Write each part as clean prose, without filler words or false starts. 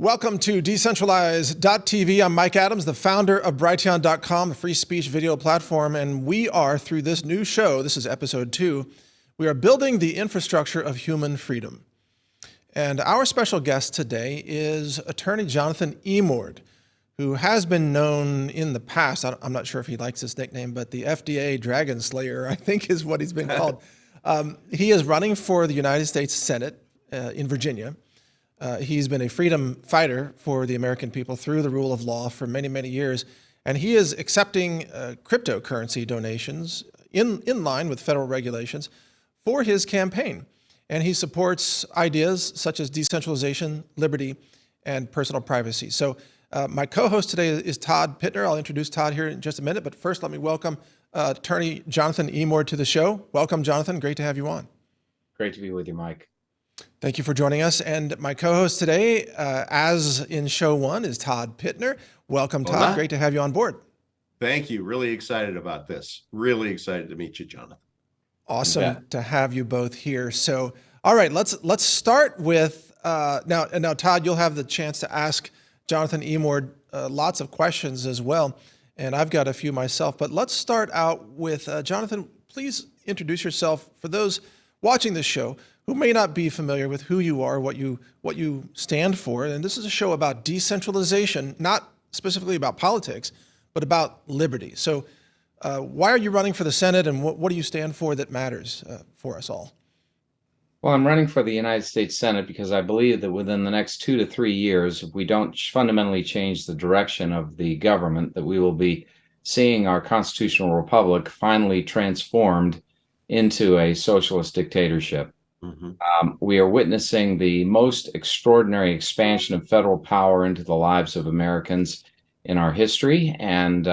Welcome to Decentralize.tv. I'm Mike Adams, the founder of Brighteon.com, a free speech video platform, and we are, through this new show, this is episode 2, we are building the infrastructure of human freedom. And our special guest today is attorney Jonathan Emord, who has been known in the past, I'm not sure if he likes this nickname, but the FDA Dragon Slayer, I think is what he's been called. He is running for the United States Senate in Virginia. He's been a freedom fighter for the American people through the rule of law for many, many years. And he is accepting cryptocurrency donations in line with federal regulations for his campaign. And he supports ideas such as decentralization, liberty, and personal privacy. So my co-host today is Todd Pittner. I'll introduce Todd here in just a minute. But first, let me welcome attorney Jonathan Emord to the show. Welcome, Jonathan. Great to have you on. Great to be with you, Mike. Thank you for joining us. And my co-host today, as in show 1, is Todd Pittner. Welcome, Todd. Hola. Great to have you on board. Thank you. Really excited about this. Really excited to meet you, Jonathan. Awesome to have you both here. So, all right, let's start with now, Todd, you'll have the chance to ask Jonathan Emord lots of questions as well, and I've got a few myself. But let's start out with Jonathan. Please introduce yourself for those watching this show who may not be familiar with who you are, what you stand for. And this is a show about decentralization, not specifically about politics, but about liberty. So why are you running for the Senate, and what do you stand for that matters for us all? Well, I'm running for the United States Senate because I believe that within the next 2 to 3 years, if we don't fundamentally change the direction of the government, that we will be seeing our constitutional republic finally transformed into a socialist dictatorship. We are witnessing the most extraordinary expansion of federal power into the lives of Americans in our history. And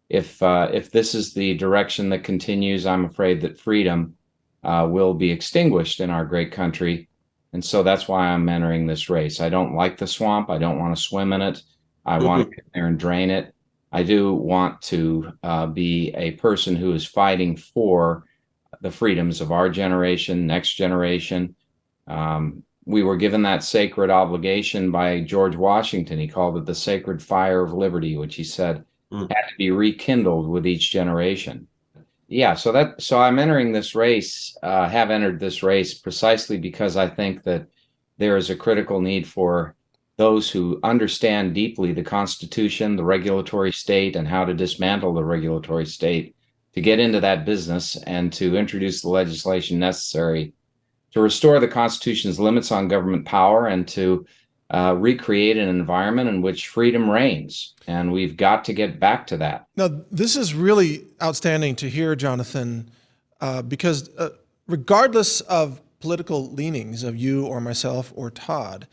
if this is the direction that continues, I'm afraid that freedom will be extinguished in our great country. And so that's why I'm entering this race. I don't like the swamp. I don't want to swim in it. I want to get there and drain it. I do want to be a person who is fighting for the freedoms of our generation, next generation. We were given that sacred obligation by George Washington. He called it the sacred fire of liberty, which he said had to be rekindled with each generation. Yeah, so I'm entering this race, have entered this race precisely because I think that there is a critical need for those who understand deeply the Constitution, the regulatory state, and how to dismantle the regulatory state to get into that business and to introduce the legislation necessary to restore the Constitution's limits on government power and to recreate an environment in which freedom reigns. And we've got to get back to that. Now, this is really outstanding to hear, Jonathan, because regardless of political leanings of you or myself or Todd,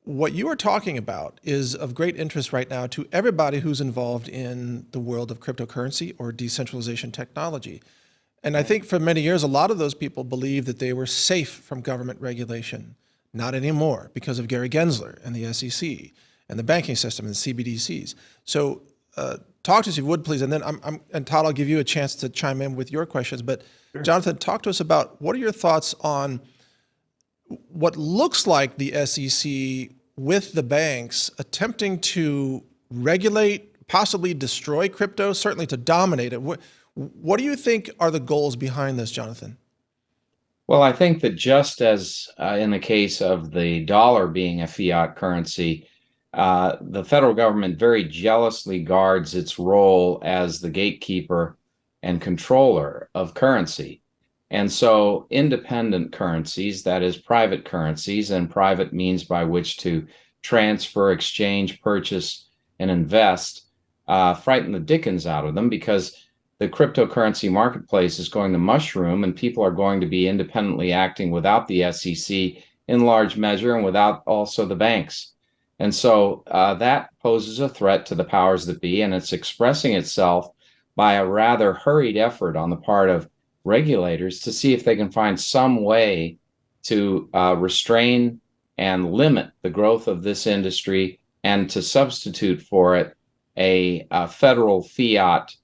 what you are talking about is of great interest right now to everybody who's involved in the world of cryptocurrency or decentralization technology. And I think for many years, a lot of those people believed that they were safe from government regulation. Not anymore because of Gary Gensler and the SEC and the banking system and the CBDCs. So talk to us if you would, please. And then and Todd, I'll give you a chance to chime in with your questions. But sure. Jonathan, talk to us about what are your thoughts on what looks like the SEC with the banks attempting to regulate, possibly destroy crypto, certainly to dominate it. What do you think are the goals behind this, Jonathan? Well, I think that just as in the case of the dollar being a fiat currency, the federal government very jealously guards its role as the gatekeeper and controller of currency. And so independent currencies, that is private currencies and private means by which to transfer, exchange, purchase, and invest, frighten the dickens out of them because the cryptocurrency marketplace is going to mushroom and people are going to be independently acting without the SEC in large measure and without also the banks. And so that poses a threat to the powers that be, and it's expressing itself by a rather hurried effort on the part of regulators to see if they can find some way to restrain and limit the growth of this industry and to substitute for it a federal fiat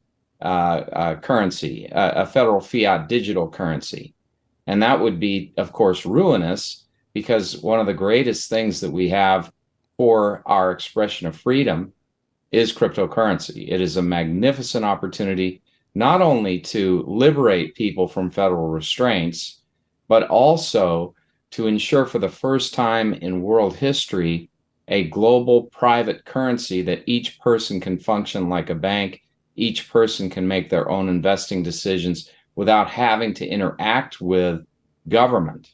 currency, a federal fiat digital currency. And that would be, of course, ruinous because one of the greatest things that we have for our expression of freedom is cryptocurrency. It is a magnificent opportunity not only to liberate people from federal restraints, but also to ensure for the first time in world history a global private currency that each person can function like a bank. Each person can make their own investing decisions without having to interact with government.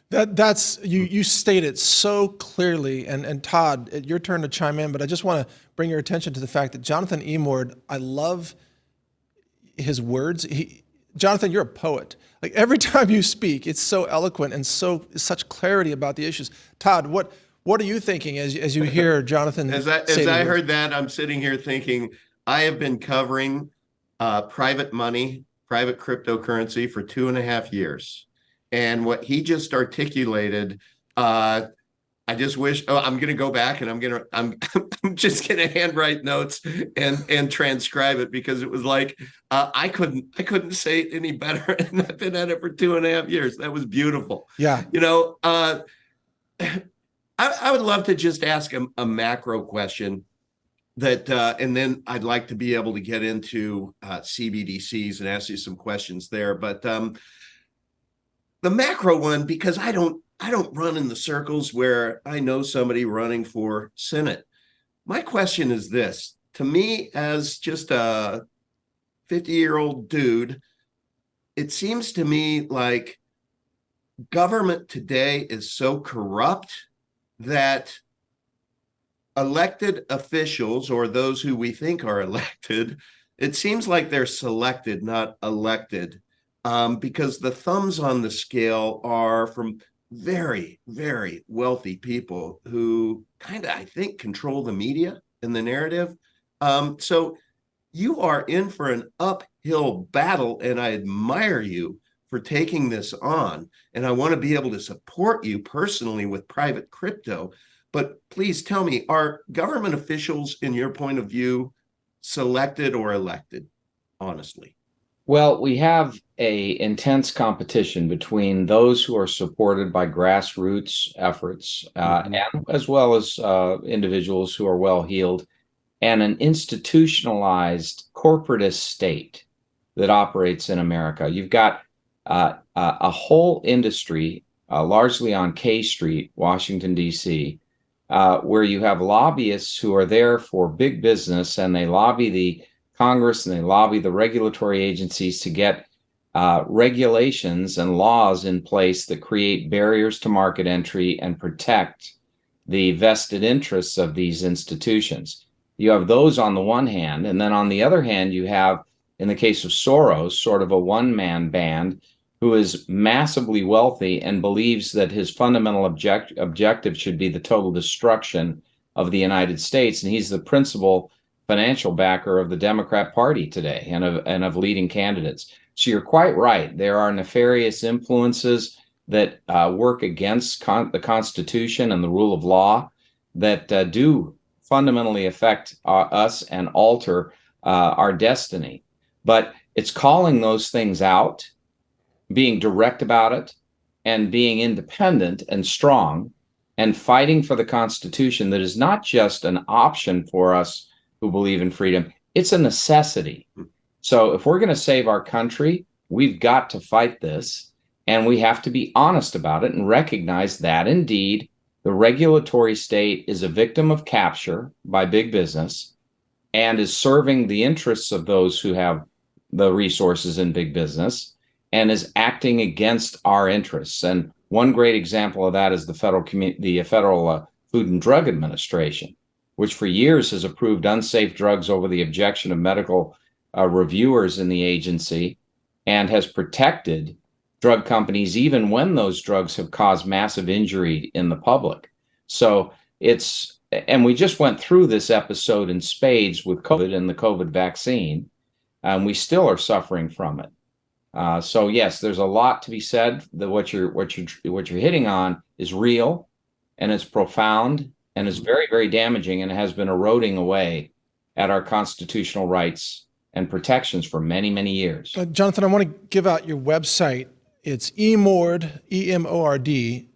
That's you state it so clearly, and Todd, your turn to chime in, but I just want to bring your attention to the fact that Jonathan Emord, I love his words. Jonathan, you're a poet. Like every time you speak, it's so eloquent and such clarity about the issues. Todd, what are you thinking as you hear Jonathan? As I heard that, I'm sitting here thinking I have been covering private money, private cryptocurrency for 2.5 years. And what he just articulated, I just wish. Oh, I'm going to go back and I'm just going to handwrite notes and transcribe it, because it was like I couldn't say it any better. And I've been at it for 2.5 years. That was beautiful. Yeah. I would love to just ask a macro question that, and then I'd like to be able to get into CBDCs and ask you some questions there. But the macro one, because I don't run in the circles where I know somebody running for Senate. My question is this: to me, as just a 50-year-old dude, it seems to me like government today is so corrupt that elected officials, or those who we think are elected, it seems like they're selected, not elected. Because the thumbs on the scale are from very, very wealthy people who kind of, I think, control the media and the narrative. So you are in for an uphill battle, and I admire you for taking this on. And I want to be able to support you personally with private crypto. But please tell me, are government officials, in your point of view, selected or elected, honestly? Well, we have a intense competition between those who are supported by grassroots efforts, and as well as individuals who are well-heeled, and an institutionalized corporatist state that operates in America. You've got a whole industry, largely on K Street, Washington, D.C., where you have lobbyists who are there for big business, and they lobby the Congress and they lobby the regulatory agencies to get regulations and laws in place that create barriers to market entry and protect the vested interests of these institutions. You have those on the one hand, and then on the other hand, you have, in the case of Soros, sort of a one-man band who is massively wealthy and believes that his fundamental objective should be the total destruction of the United States, and he's the principal financial backer of the Democrat Party today and of leading candidates. So you're quite right. There are nefarious influences that work against the Constitution and the rule of law that do fundamentally affect us and alter our destiny. But it's calling those things out, being direct about it, and being independent and strong, and fighting for the Constitution that is not just an option for us who believe in freedom, it's a necessity. So if we're going to save our country, we've got to fight this, and we have to be honest about it and recognize that indeed the regulatory state is a victim of capture by big business and is serving the interests of those who have the resources in big business and is acting against our interests. And one great example of that is the Federal Food and Drug Administration, which for years has approved unsafe drugs over the objection of medical reviewers in the agency, and has protected drug companies even when those drugs have caused massive injury in the public. So and we just went through this episode in spades with COVID and the COVID vaccine, and we still are suffering from it. So yes, there's a lot to be said. That what you're hitting on is real, and it's profound, and is very, very damaging, and has been eroding away at our constitutional rights and protections for many, many years. Jonathan, I want to give out your website. It's Emord, E-M-O-R-D,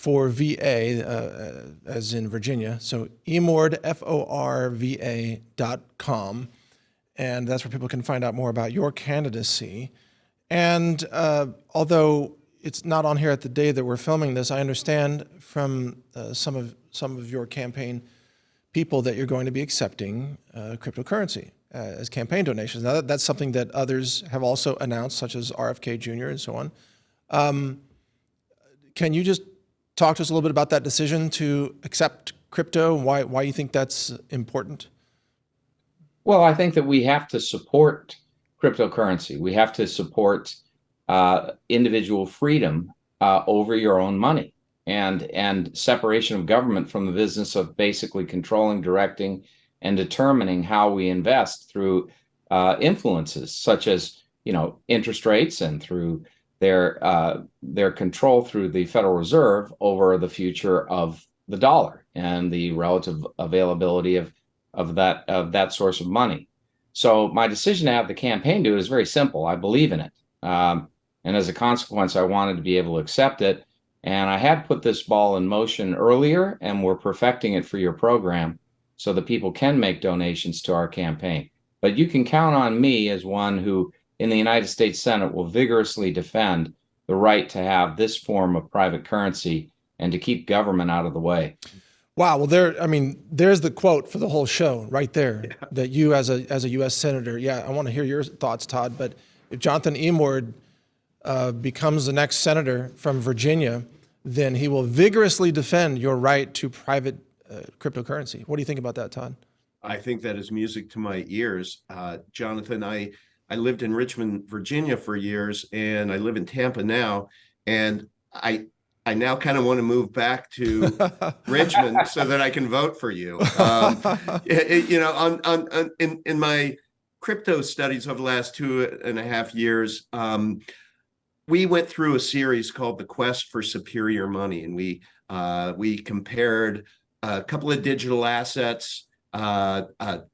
for VA, as in Virginia. So Emord, FORVA.com. And that's where people can find out more about your candidacy. And although it's not on here at the day that we're filming this, I understand from some of your campaign people that you're going to be accepting cryptocurrency as campaign donations. Now that's something that others have also announced, such as RFK Jr. and so on. Can you just talk to us a little bit about that decision to accept crypto and why you think that's important? Well, I think that we have to support cryptocurrency. We have to support individual freedom over your own money and separation of government from the business of basically controlling, directing, and determining how we invest through influences such as, interest rates and through their control through the Federal Reserve over the future of the dollar and the relative availability of that source of money. So my decision to have the campaign do it is very simple. I believe in it. And as a consequence, I wanted to be able to accept it. And I had put this ball in motion earlier, and we're perfecting it for your program so that people can make donations to our campaign. But you can count on me as one who, in the United States Senate, will vigorously defend the right to have this form of private currency and to keep government out of the way. Wow. Well, there's the quote for the whole show right there. Yeah. That you as a U.S. Senator, I want to hear your thoughts, Todd, but if Jonathan Emord becomes the next senator from Virginia, then he will vigorously defend your right to private cryptocurrency. What do you think about that, Todd? I think that is music to my ears. Jonathan, I lived in Richmond, Virginia for years, and I live in Tampa now, and I now kind of want to move back to Richmond so that I can vote for you. In my crypto studies over the last 2.5 years, we went through a series called The Quest for Superior Money, and we compared a couple of digital assets,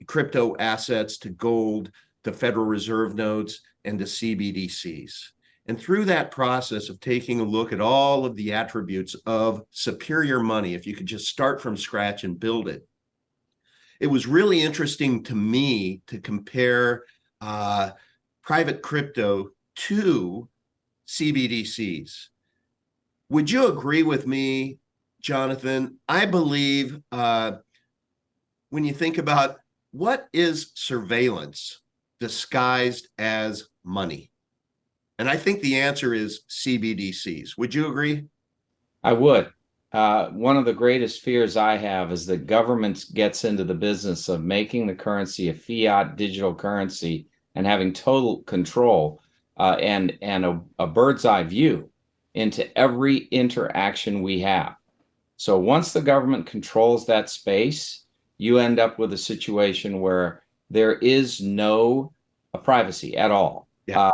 crypto assets, to gold, to Federal Reserve notes, and to CBDCs. And through that process of taking a look at all of the attributes of superior money, if you could just start from scratch and build it, it was really interesting to me to compare private crypto to CBDCs. Would you agree with me, Jonathan? I believe when you think about what is surveillance disguised as money, and I think the answer is CBDCs. Would you agree? I would. One of the greatest fears I have is that government gets into the business of making the currency a fiat digital currency and having total control and a bird's eye view into every interaction we have. So once the government controls that space, you end up with a situation where there is no privacy at all. Yeah.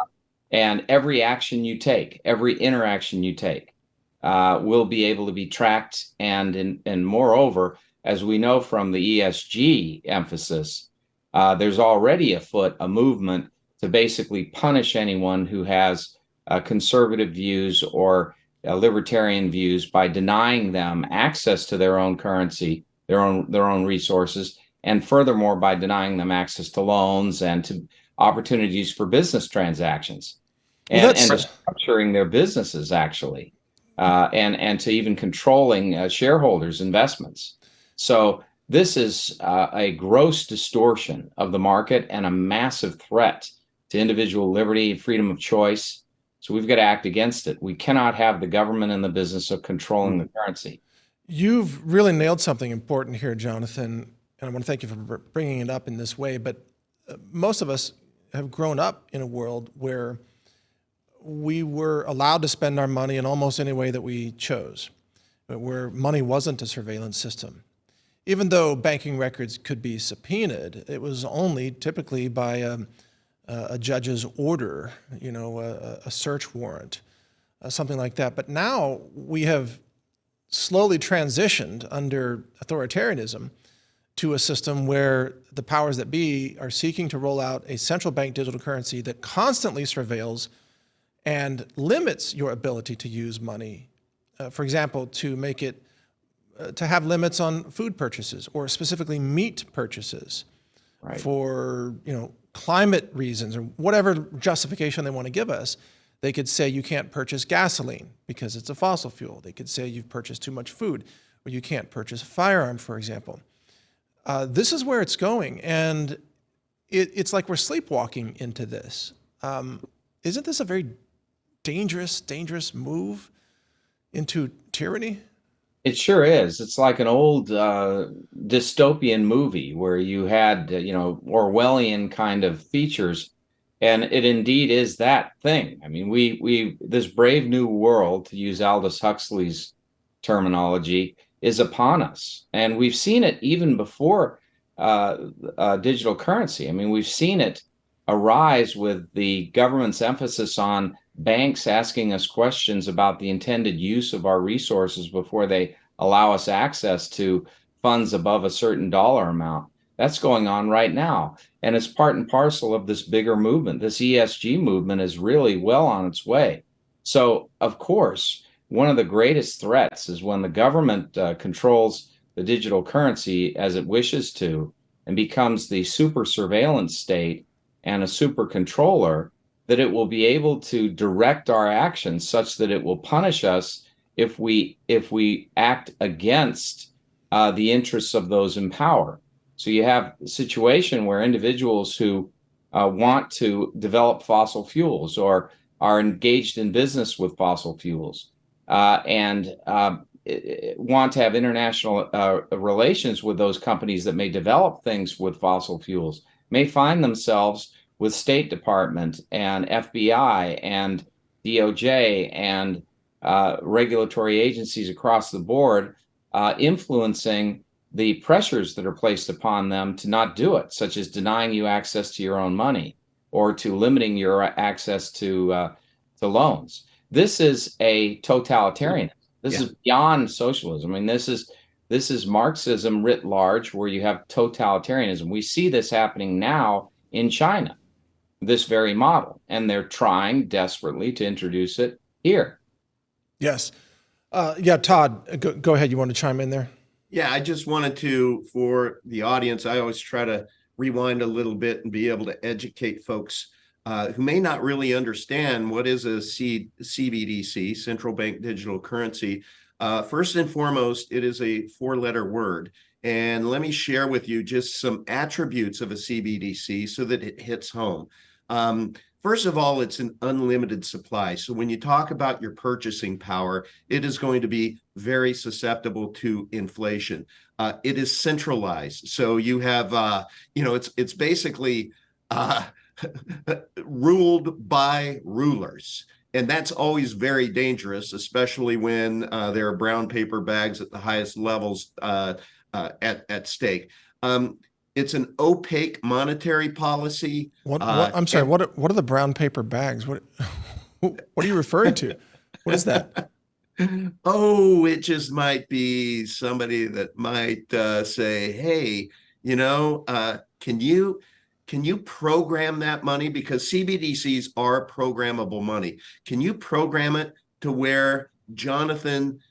And every action you take, every interaction you take, will be able to be tracked. And moreover, as we know from the ESG emphasis, there's already afoot a movement to basically punish anyone who has conservative views or libertarian views by denying them access to their own currency, their own resources, and furthermore by denying them access to loans and to opportunities for business transactions, and structuring their businesses actually, and to even controlling shareholders' investments. So this is a gross distortion of the market and a massive threat to individual liberty, freedom of choice. So we've got to act against it. We cannot have the government in the business of controlling the currency. You've really nailed something important here, Jonathan, and I want to thank you for bringing it up in this way. But most of us have grown up in a world where we were allowed to spend our money in almost any way that we chose, but where money wasn't a surveillance system. Even though banking records could be subpoenaed, it was only typically by a judge's order, a search warrant, something like that. But now we have slowly transitioned under authoritarianism to a system where the powers that be are seeking to roll out a central bank digital currency that constantly surveils and limits your ability to use money for example, to make it to have limits on food purchases or specifically meat purchases Right. for climate reasons or whatever justification they want to give us. They could say you can't purchase gasoline because it's a fossil fuel. They could say you've purchased too much food, or you can't purchase a firearm, for example. This is where it's going, and it's like we're sleepwalking into this. Isn't this a very dangerous move into tyranny? It sure is. It's like an old dystopian movie where you had, Orwellian kind of features, and it indeed is that thing. I mean, we this brave new world, to use Aldous Huxley's terminology, is upon us, and we've seen it even before digital currency. I mean, we've seen it arise with the government's emphasis on banks asking us questions about the intended use of our resources before they allow us access to funds above a certain dollar amount. That's going on right now. And it's part and parcel of this bigger movement. This ESG movement is really well on its way. So, of course, one of the greatest threats is when the government controls the digital currency as it wishes to and becomes the super surveillance state and a super controller, that it will be able to direct our actions such that it will punish us if we act against the interests of those in power. So you have a situation where individuals who want to develop fossil fuels or are engaged in business with fossil fuels and want to have international relations with those companies that may develop things with fossil fuels may find themselves with State Department and FBI and DOJ and regulatory agencies across the board influencing the pressures that are placed upon them to not do it, such as denying you access to your own money or to limiting your access to loans. This is a totalitarian. This is beyond socialism. I mean, this is Marxism writ large, where you have totalitarianism. We see this happening now in China, this very model, and they're trying desperately to introduce it here. Yes. Todd, go ahead. You want to chime in there? Yeah, I just wanted to, for the audience, I always try to rewind a little bit and be able to educate folks who may not really understand what is a CBDC, central bank digital currency. First and foremost, it is a four-letter word. And let me share with you just some attributes of a CBDC so that it hits home. First of all, it's an unlimited supply. So when you talk about your purchasing power, it is going to be very susceptible to inflation. It is centralized. So you have, it's basically ruled by rulers. And that's always very dangerous, especially when there are brown paper bags at the highest levels at stake. It's an opaque monetary policy. I'm sorry. What are the brown paper bags? What are you referring to? What is that? Oh, it just might be somebody that might say, "Hey, can you program that money? Because CBDCs are programmable money. Can you program it to where Jonathan?"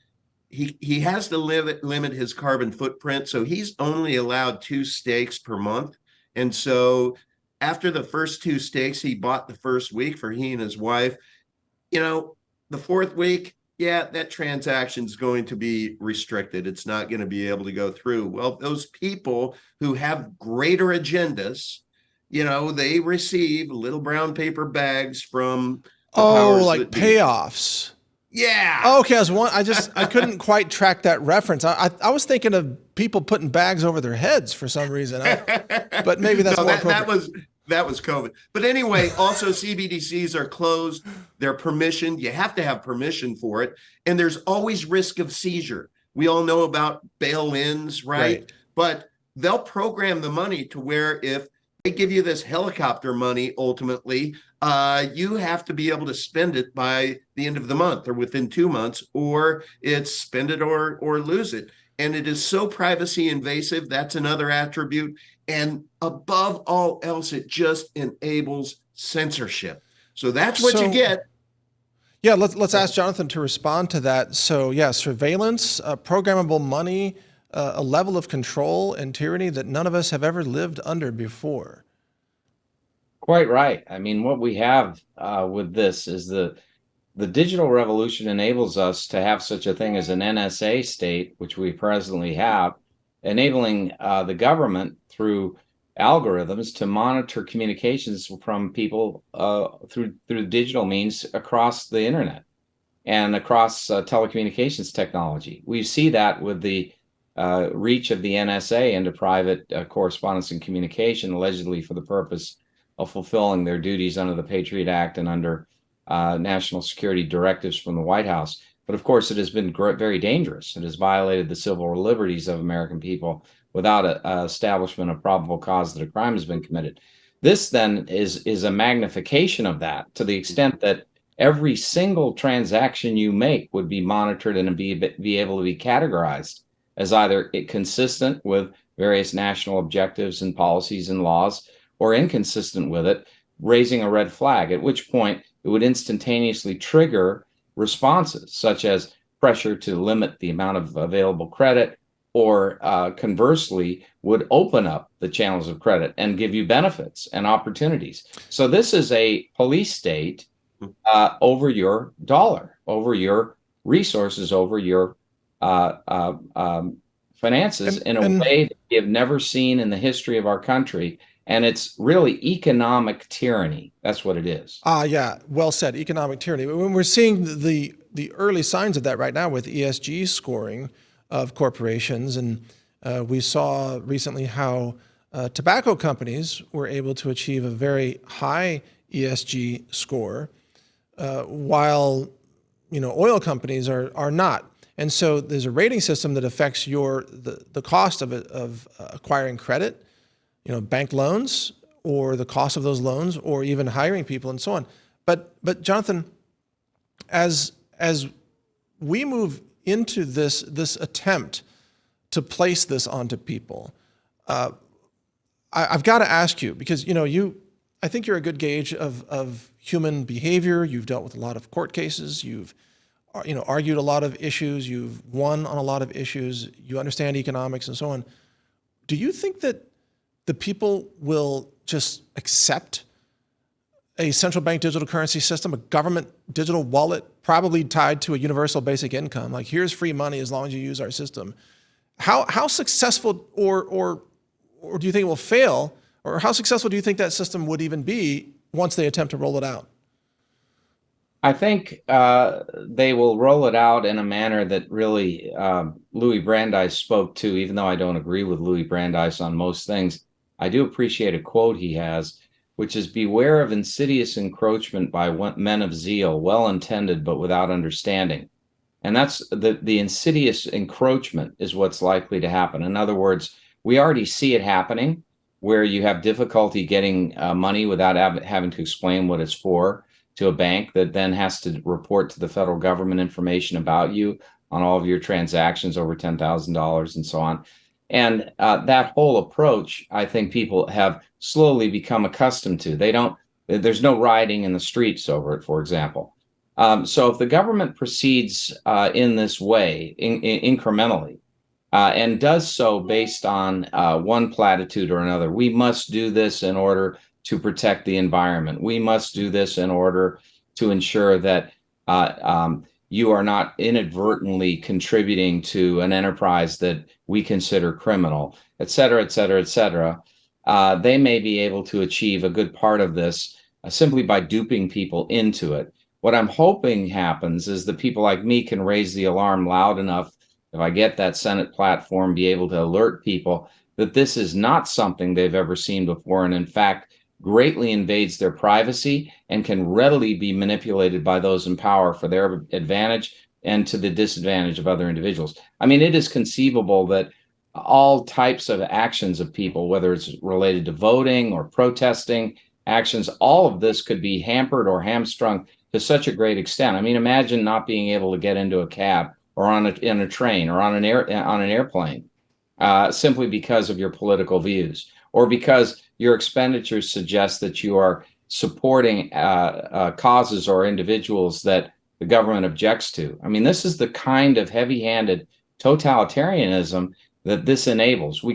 He has to limit his carbon footprint, so he's only allowed 2 stakes per month. And so after the first 2 stakes he bought the first week for he and his wife, the 4th week, that transaction's going to be restricted. It's not going to be able to go through. Well, those people who have greater agendas, they receive little brown paper bags from the powers that be. Payoffs. Yeah. Oh, okay. I couldn't quite track that reference. I was thinking of people putting bags over their heads for some reason. But maybe that's more appropriate. That was COVID. But anyway, also CBDCs are closed. They're permissioned. You have to have permission for it. And there's always risk of seizure. We all know about bail-ins, right? But they'll program the money to where if they give you this helicopter money, ultimately, you have to be able to spend it by the end of the month or within 2 months, or it's spend it or lose it. And it is so privacy invasive. That's another attribute. And above all else, it just enables censorship. So that's what you get. Yeah, let's ask Jonathan to respond to that. So yeah, surveillance, programmable money, a level of control and tyranny that none of us have ever lived under before. Quite right. I mean, what we have with this is the digital revolution enables us to have such a thing as an NSA state, which we presently have, enabling the government through algorithms to monitor communications from people through digital means across the internet and across telecommunications technology. We see that with the reach of the NSA into private correspondence and communication, allegedly for the purpose of fulfilling their duties under the Patriot Act and under national security directives from the White House. But of course, it has been very dangerous. It has violated the civil liberties of American people without a establishment of probable cause that a crime has been committed. This then is a magnification of that to the extent that every single transaction you make would be monitored and be able to be categorized as either consistent with various national objectives and policies and laws or inconsistent with it, raising a red flag, at which point it would instantaneously trigger responses such as pressure to limit the amount of available credit, or conversely would open up the channels of credit and give you benefits and opportunities. So this is a police state over your dollar, over your resources, over your finances in a way that we have never seen in the history of our country. And it's really economic tyranny. That's what it is. Yeah, well said, economic tyranny. When we're seeing the early signs of that right now with ESG scoring of corporations, and we saw recently how tobacco companies were able to achieve a very high ESG score, while oil companies are not. And so there's a rating system that affects the cost of acquiring credit, bank loans, or the cost of those loans, or even hiring people and so on. But Jonathan, as we move into this attempt to place this onto people, I've got to ask you, because I think you're a good gauge of human behavior. You've dealt with a lot of court cases. You've argued a lot of issues. You've won on a lot of issues. You understand economics and so on. Do you think that the people will just accept a central bank digital currency system, a government digital wallet, probably tied to a universal basic income? Like, here's free money as long as you use our system. How successful, or do you think it will fail, or how successful do you think that system would even be once they attempt to roll it out? I think they will roll it out in a manner that really Louis Brandeis spoke to, even though I don't agree with Louis Brandeis on most things. I do appreciate a quote he has, which is, "Beware of insidious encroachment by men of zeal, well-intended but without understanding." And that's the insidious encroachment is what's likely to happen. In other words, we already see it happening, where you have difficulty getting money without having to explain what it's for to a bank that then has to report to the federal government information about you on all of your transactions over $10,000 and so on. And that whole approach, I think people have slowly become accustomed to. There's no rioting in the streets over it, for example. So if the government proceeds in this way, incrementally, and does so based on one platitude or another, we must do this in order to protect the environment. We must do this in order to ensure that you are not inadvertently contributing to an enterprise that we consider criminal, et cetera, et cetera, et cetera. They may be able to achieve a good part of this simply by duping people into it. What I'm hoping happens is that people like me can raise the alarm loud enough, if I get that Senate platform, be able to alert people that this is not something they've ever seen before, and in fact, greatly invades their privacy and can readily be manipulated by those in power for their advantage and to the disadvantage of other individuals. I mean, it is conceivable that all types of actions of people, whether it's related to voting or protesting actions, all of this could be hampered or hamstrung to such a great extent. I mean, imagine not being able to get into a cab or in a train or on an airplane simply because of your political views, or because your expenditures suggest that you are supporting causes or individuals that the government objects to. I mean, this is the kind of heavy-handed totalitarianism that this enables. We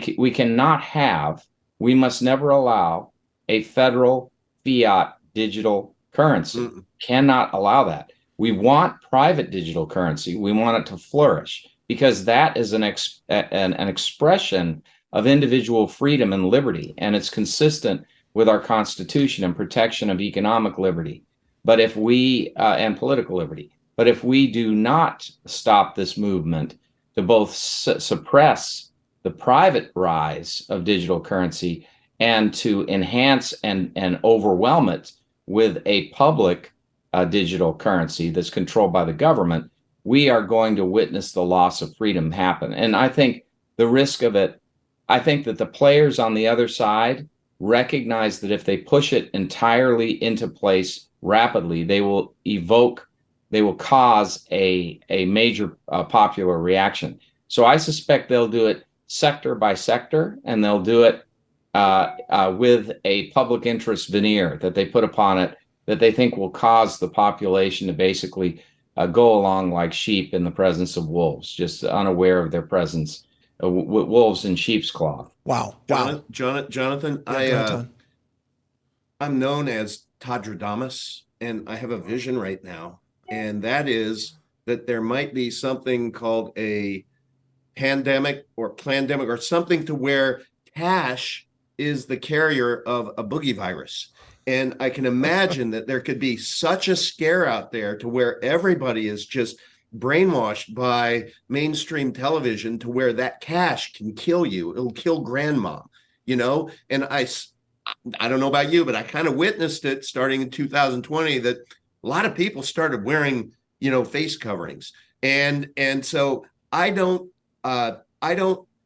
must never allow a federal fiat digital currency. Cannot allow that. We want private digital currency. We want it to flourish because that is an expression of individual freedom and liberty, and it's consistent with our Constitution and protection of economic liberty. But if we and political liberty, but if we do not stop this movement to both suppress the private rise of digital currency and to enhance and overwhelm it with a public digital currency that's controlled by the government, we are going to witness the loss of freedom happen. And I think the risk of it, I think that the players on the other side recognize that if they push it entirely into place rapidly, they will cause a major popular reaction. So I suspect they'll do it sector by sector, and they'll do it with a public interest veneer that they put upon it that they think will cause the population to basically go along like sheep in the presence of wolves, just unaware of their presence, wolves in sheep's cloth. Wow. Jonathan, Yeah, I'm known as Tadradamus, and I have a vision right now, and that is that there might be something called a pandemic or plandemic or something to where cash is the carrier of a boogie virus. And I can imagine that there could be such a scare out there to where everybody is just brainwashed by mainstream television to where that cash can kill you. It'll kill grandma, and I don't know about you, but I kind of witnessed it starting in 2020 that a lot of people started wearing, face coverings. And so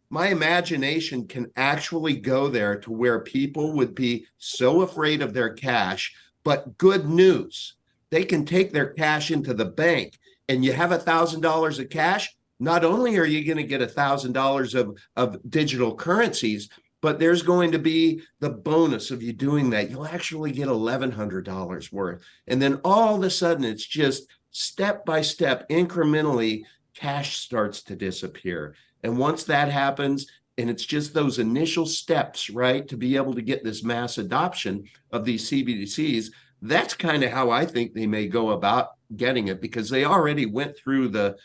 my imagination can actually go there to where people would be so afraid of their cash, but good news, they can take their cash into the bank and you have $1,000 of cash. Not only are you going to get $1,000 of digital currencies, but there's going to be the bonus of you doing that. You'll actually get $1,100 worth. And then all of a sudden, it's just step by step, incrementally, cash starts to disappear. And once that happens, and it's just those initial steps, right, to be able to get this mass adoption of these CBDCs, that's kind of how I think they may go about getting it, because they already went through the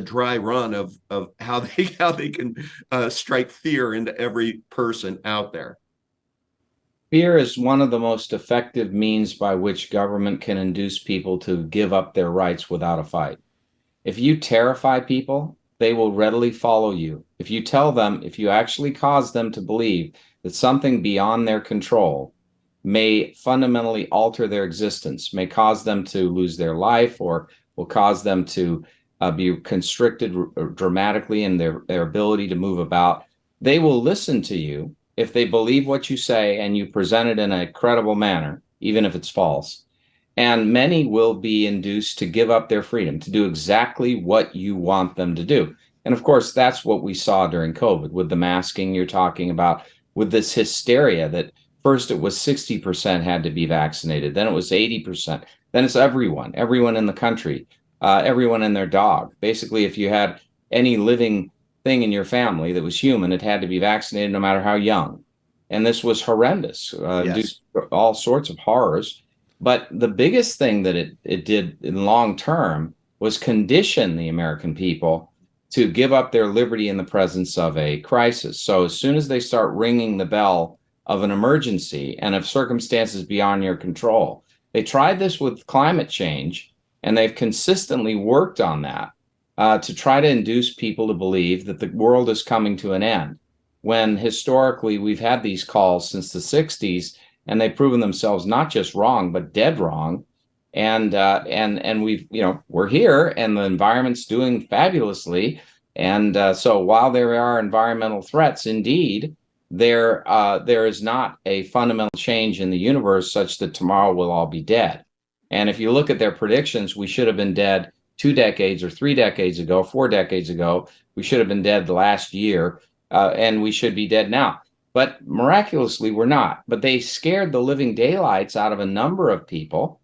dry run of how they can strike fear into every person out there. Fear is one of the most effective means by which government can induce people to give up their rights without a fight. If you terrify people, they will readily follow you. If you actually cause them to believe that something beyond their control may fundamentally alter their existence, may cause them to lose their life, or will cause them to be constricted dramatically in their ability to move about, they will listen to you if they believe what you say and you present it in a credible manner, even if it's false. And many will be induced to give up their freedom, to do exactly what you want them to do. And of course, that's what we saw during COVID with the masking you're talking about, with this hysteria that first it was 60% had to be vaccinated, then it was 80%, then it's everyone in the country, everyone and their dog. Basically, if you had any living thing in your family that was human, it had to be vaccinated no matter how young. And this was horrendous, due to all sorts of horrors. But the biggest thing that it did in long term was condition the American people to give up their liberty in the presence of a crisis. So as soon as they start ringing the bell of an emergency and of circumstances beyond your control, they tried this with climate change, and they've consistently worked on that to try to induce people to believe that the world is coming to an end, when historically we've had these calls since the 60s, and they've proven themselves not just wrong, but dead wrong. And we've, we're here, and the environment's doing fabulously. And so while there are environmental threats, indeed, there is not a fundamental change in the universe such that tomorrow we'll all be dead. And if you look at their predictions, we should have been dead 2 decades or 3 decades ago, 4 decades ago. We should have been dead the last year, and we should be dead now. But miraculously, we're not. But they scared the living daylights out of a number of people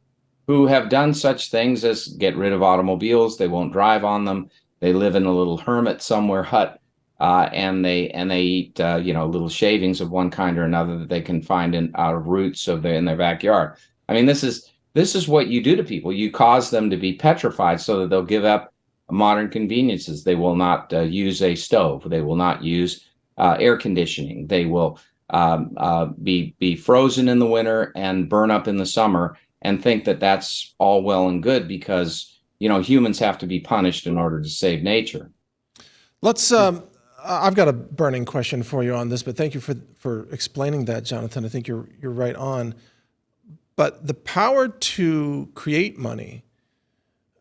who have done such things as get rid of automobiles. They won't drive on them. They live in a little hermit somewhere hut, and they eat little shavings of one kind or another that they can find out of roots in their backyard. I mean, this is what you do to people. You cause them to be petrified so that they'll give up modern conveniences. They will not use a stove. They will not use air conditioning. They will be frozen in the winter and burn up in the summer, and think that that's all well and good because humans have to be punished in order to save nature. Let's. I've got a burning question for you on this, but thank you for explaining that, Jonathan. I think you're right on. But the power to create money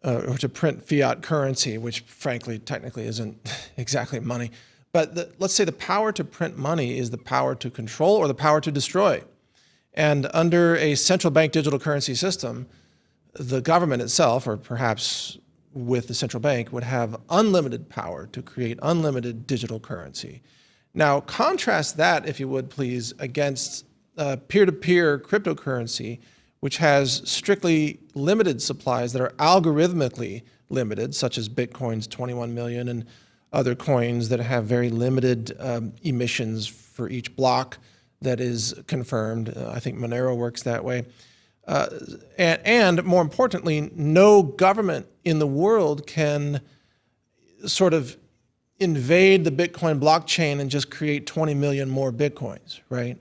or to print fiat currency, which frankly, technically isn't exactly money, but let's say the power to print money is the power to control or the power to destroy. And under a central bank digital currency system, the government itself, or perhaps with the central bank, would have unlimited power to create unlimited digital currency. Now, contrast that, if you would please, against peer-to-peer cryptocurrency, which has strictly limited supplies that are algorithmically limited, such as Bitcoin's 21 million and other coins that have very limited emissions for each block that is confirmed. I think Monero works that way. And more importantly, no government in the world can sort of invade the Bitcoin blockchain and just create 20 million more Bitcoins, right?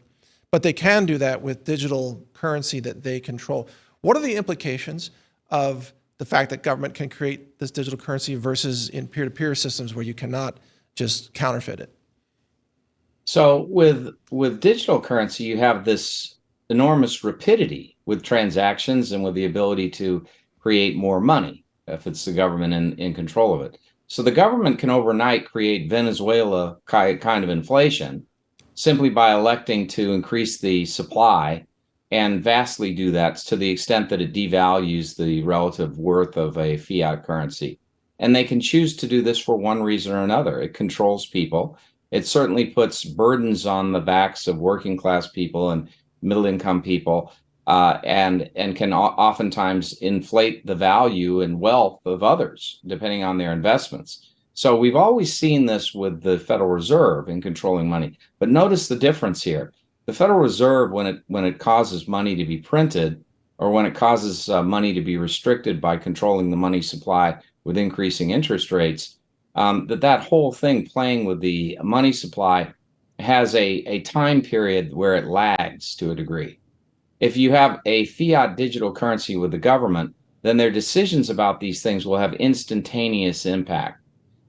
But they can do that with digital currency that they control. What are the implications of the fact that government can create this digital currency versus in peer-to-peer systems where you cannot just counterfeit it? So with digital currency, you have this enormous rapidity with transactions and with the ability to create more money if it's the government in control of it. So the government can overnight create Venezuela kind of inflation simply by electing to increase the supply, and vastly do that to the extent that it devalues the relative worth of a fiat currency. And they can choose to do this for one reason or another. It controls people. It certainly puts burdens on the backs of working class people and middle income people, and can oftentimes inflate the value and wealth of others, depending on their investments. So we've always seen this with the Federal Reserve in controlling money. But notice the difference here. The Federal Reserve, when it causes money to be printed, or when it causes money to be restricted by controlling the money supply with increasing interest rates, that whole thing playing with the money supply has a time period where it lags to a degree. If you have a fiat digital currency with the government, then their decisions about these things will have instantaneous impact.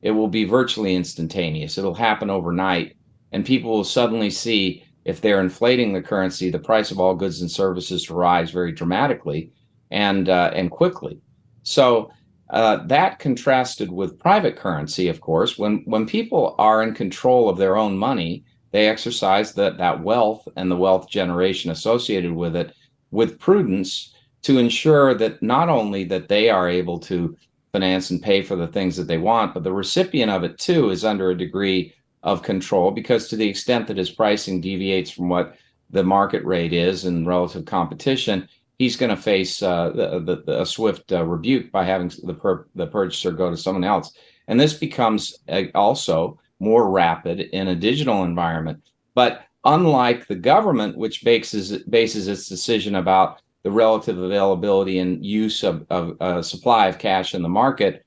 It will be virtually instantaneous. It'll happen overnight, and people will suddenly see, if they're inflating the currency, the price of all goods and services to rise very dramatically and quickly. So that contrasted with private currency, of course, when people are in control of their own money, they exercise that wealth and the wealth generation associated with it with prudence to ensure that not only that they are able to finance and pay for the things that they want, but the recipient of it too is under a degree of control, because to the extent that his pricing deviates from what the market rate is in relative competition, he's going to face a swift rebuke by having the purchaser go to someone else. And this becomes also more rapid in a digital environment. But unlike the government, which bases its decision about the relative availability and use of a supply of cash in the market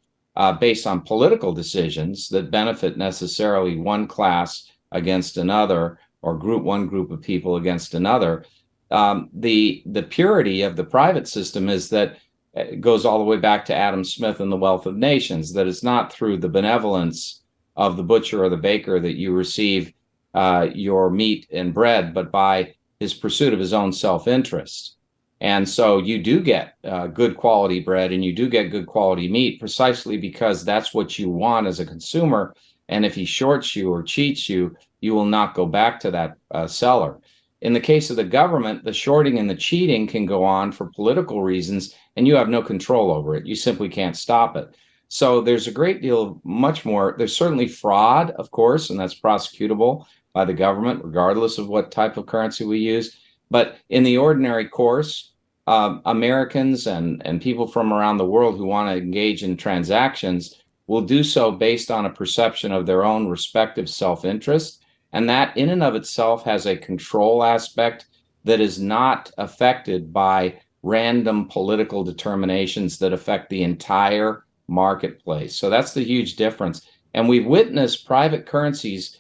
based on political decisions that benefit necessarily one class against another, or one group of people against another, the purity of the private system is that it goes all the way back to Adam Smith and The Wealth of Nations, that it's not through the benevolence of the butcher or the baker that you receive your meat and bread, but by his pursuit of his own self-interest. And so you do get good quality bread and you do get good quality meat precisely because that's what you want as a consumer. And if he shorts you or cheats you, you will not go back to that seller. In the case of the government, the shorting and the cheating can go on for political reasons, and you have no control over it. You simply can't stop it. So there's a great deal of much more. There's certainly fraud, of course, and that's prosecutable by the government, regardless of what type of currency we use. But in the ordinary course, Americans and people from around the world who want to engage in transactions will do so based on a perception of their own respective self-interest. And that in and of itself has a control aspect that is not affected by random political determinations that affect the entire marketplace. So that's the huge difference. And we've witnessed private currencies,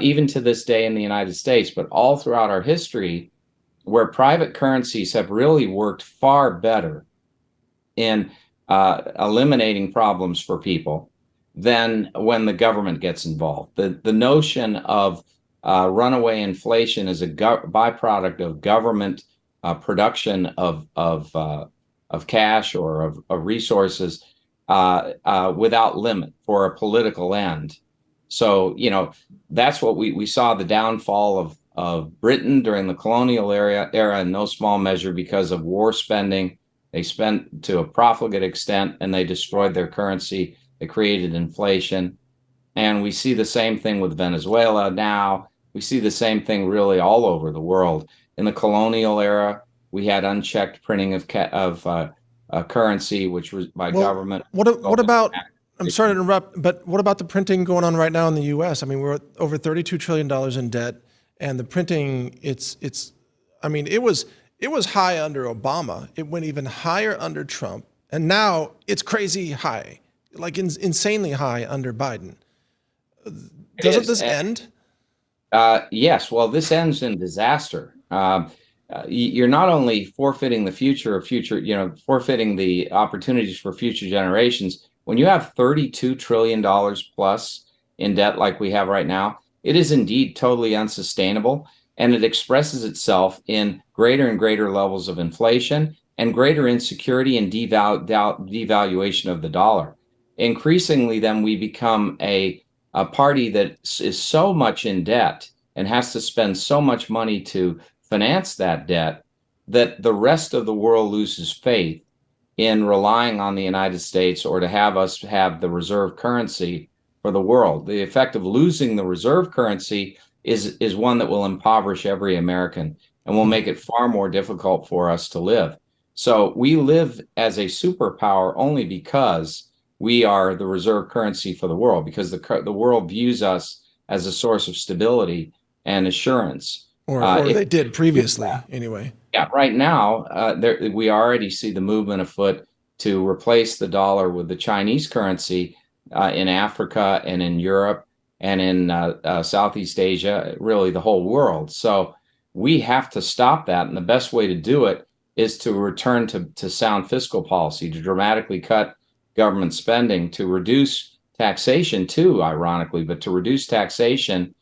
even to this day in the United States, but all throughout our history, where private currencies have really worked far better in eliminating problems for people than when the government gets involved. The notion of runaway inflation is a byproduct of government production of cash or of resources without limit for a political end. So, you know, that's what we saw the downfall of Britain during the colonial era in no small measure because of war spending. They spent to a profligate extent and they destroyed their currency. They created inflation. And we see the same thing with Venezuela now. We see the same thing really all over the world. In the colonial era, we had unchecked printing of currency, which was by government. What about, I'm sorry to interrupt, but what about the printing going on right now in the U.S.? I mean, we're over $32 trillion in debt, and the printing, I mean, it was high under Obama. It went even higher under Trump, and now it's crazy high, like insanely high under Biden. Doesn't this end? Yes. Well, this ends in disaster. You're not only forfeiting the forfeiting the opportunities for future generations. When you have $32 trillion plus in debt like we have right now, it is indeed totally unsustainable. And it expresses itself in greater and greater levels of inflation and greater insecurity and devaluation of the dollar. Increasingly, then we become a party that is so much in debt and has to spend so much money to finance that debt that the rest of the world loses faith in relying on the United States or to have us have the reserve currency for the world. The effect of losing the reserve currency is one that will impoverish every American and will make it far more difficult for us to live. So we live as a superpower only because we are the reserve currency for the world, because the world views us as a source of stability and assurance. Or they did previously, anyway. Yeah, right now, we already see the movement afoot to replace the dollar with the Chinese currency in Africa and in Europe and in Southeast Asia, really the whole world. So we have to stop that. And the best way to do it is to return to sound fiscal policy, to dramatically cut government spending, to reduce taxation too, ironically, but to reduce taxation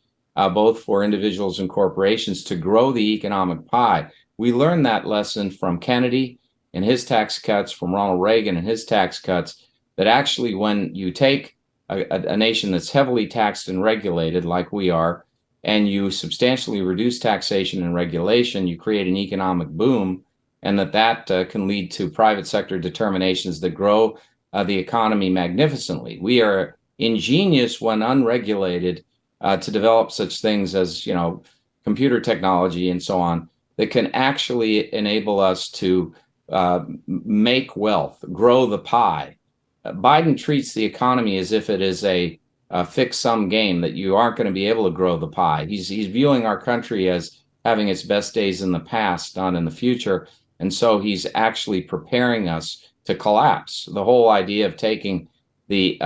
both for individuals and corporations, to grow the economic pie. We learned that lesson from Kennedy and his tax cuts, from Ronald Reagan and his tax cuts, that actually when you take a nation that's heavily taxed and regulated like we are, and you substantially reduce taxation and regulation, you create an economic boom, and that can lead to private sector determinations that grow the economy magnificently. We are ingenious when unregulated to develop such things as, computer technology and so on that can actually enable us to make wealth, grow the pie. Biden treats the economy as if it is a fixed sum game that you aren't going to be able to grow the pie. He's viewing our country as having its best days in the past, not in the future. And so he's actually preparing us to collapse. The whole idea of taking the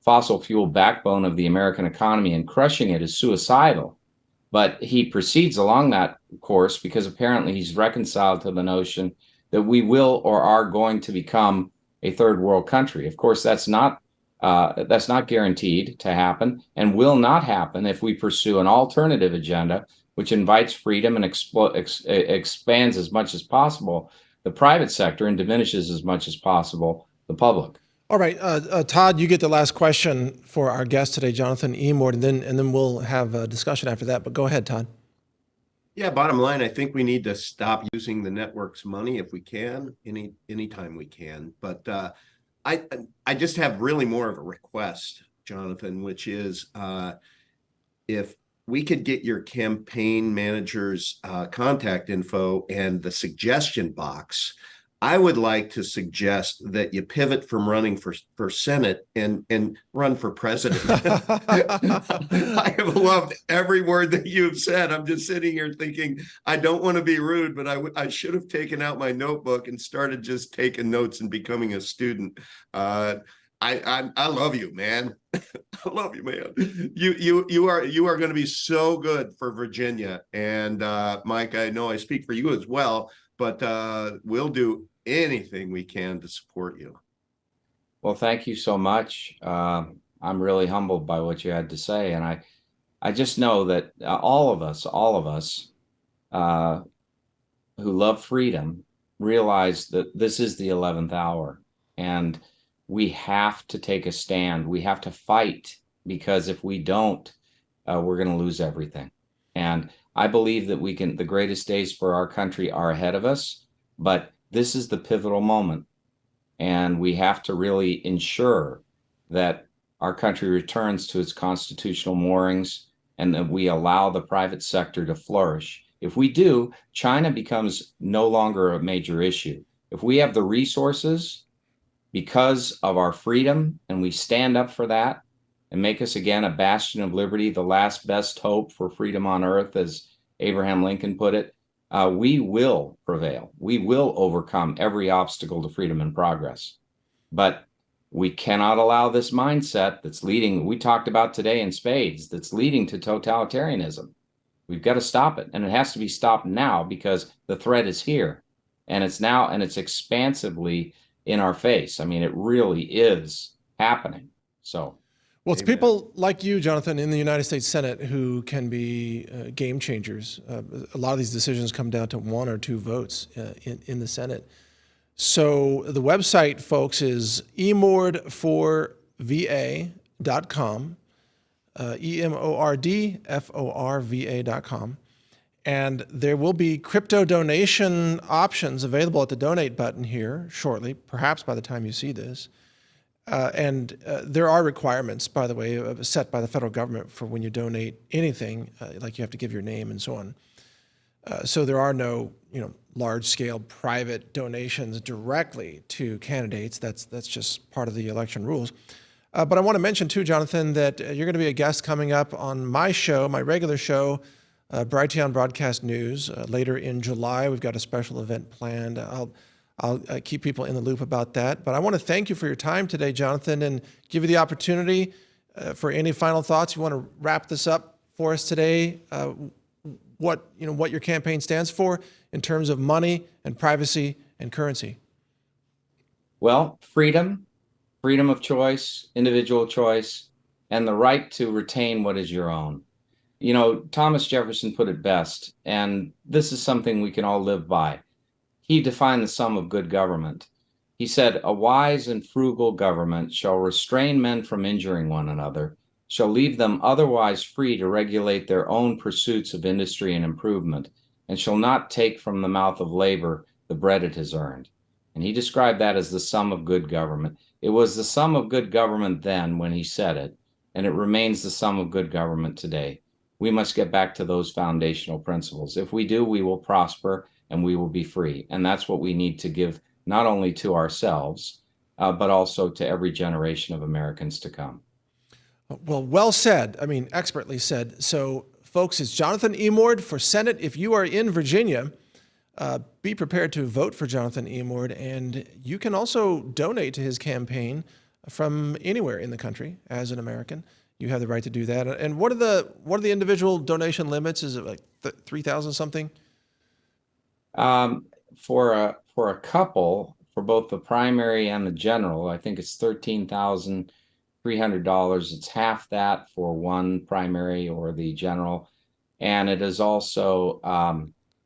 fossil fuel backbone of the American economy and crushing it is suicidal. But he proceeds along that course because apparently he's reconciled to the notion that we will or are going to become a third world country. Of course, that's not guaranteed to happen and will not happen if we pursue an alternative agenda which invites freedom and expands as much as possible the private sector and diminishes as much as possible the public. All right, Todd, you get the last question for our guest today, Jonathan Emord, and then we'll have a discussion after that. But go ahead, Todd. Yeah, bottom line, I think we need to stop using the network's money if we can, anytime we can. But I just have really more of a request, Jonathan, which is if we could get your campaign manager's contact info and the suggestion box. I would like to suggest that you pivot from running for Senate and run for president. I have loved every word that you've said. I'm just sitting here thinking, I don't want to be rude, but I should have taken out my notebook and started just taking notes and becoming a student. I love you, man. I love you, man. You are going to be so good for Virginia. And Mike, I know I speak for you as well, but we'll do anything we can to support you. Well, thank you so much. I'm really humbled by what you had to say, and I just know that all of us who love freedom realize that this is the 11th hour, and we have to take a stand. We have to fight, because if we don't, we're going to lose everything. And I believe that the greatest days for our country are ahead of us, but this is the pivotal moment. And we have to really ensure that our country returns to its constitutional moorings and that we allow the private sector to flourish. If we do, China becomes no longer a major issue. If we have the resources because of our freedom and we stand up for that and make us again a bastion of liberty, the last best hope for freedom on earth, as Abraham Lincoln put it, we will prevail. We will overcome every obstacle to freedom and progress. But we cannot allow this mindset that's leading, we talked about today in spades, that's leading to totalitarianism. We've got to stop it. And it has to be stopped now, because the threat is here. And it's now, and it's expansively in our face. I mean, it really is happening. So. Well, it's people like you, Jonathan, in the United States Senate who can be game changers. A lot of these decisions come down to 1 or 2 votes in the Senate. So the website, folks, is emordforva.com, emordforva.com. And there will be crypto donation options available at the donate button here shortly, perhaps by the time you see this. And there are requirements, by the way, set by the federal government for when you donate anything, like you have to give your name and so on. So there are no, large-scale private donations directly to candidates. That's just part of the election rules. But I want to mention too, Jonathan, that you're going to be a guest coming up on my show, my regular show, Brighteon Broadcast News, later in July. We've got a special event planned. I'll keep people in the loop about that. But I want to thank you for your time today, Jonathan, and give you the opportunity for any final thoughts. You want to wrap this up for us today? What your campaign stands for in terms of money and privacy and currency? Well, freedom of choice, individual choice, and the right to retain what is your own. Thomas Jefferson put it best, and this is something we can all live by. He defined the sum of good government. He said, "A wise and frugal government shall restrain men from injuring one another, shall leave them otherwise free to regulate their own pursuits of industry and improvement, and shall not take from the mouth of labor the bread it has earned." And he described that as the sum of good government. It was the sum of good government then when he said it, and it remains the sum of good government today. We must get back to those foundational principles. If we do, we will prosper and we will be free. And that's what we need to give not only to ourselves, but also to every generation of Americans to come. Well said. I mean, expertly said. So, folks, it's Jonathan Emord for Senate. If you are in Virginia, be prepared to vote for Jonathan Emord, and you can also donate to his campaign from anywhere in the country as an American. You have the right to do that. And what are the individual donation limits? Is it like 3,000 something? For a couple, for both the primary and the general, I think it's $13,300. It's half that for one primary or the general, and it is also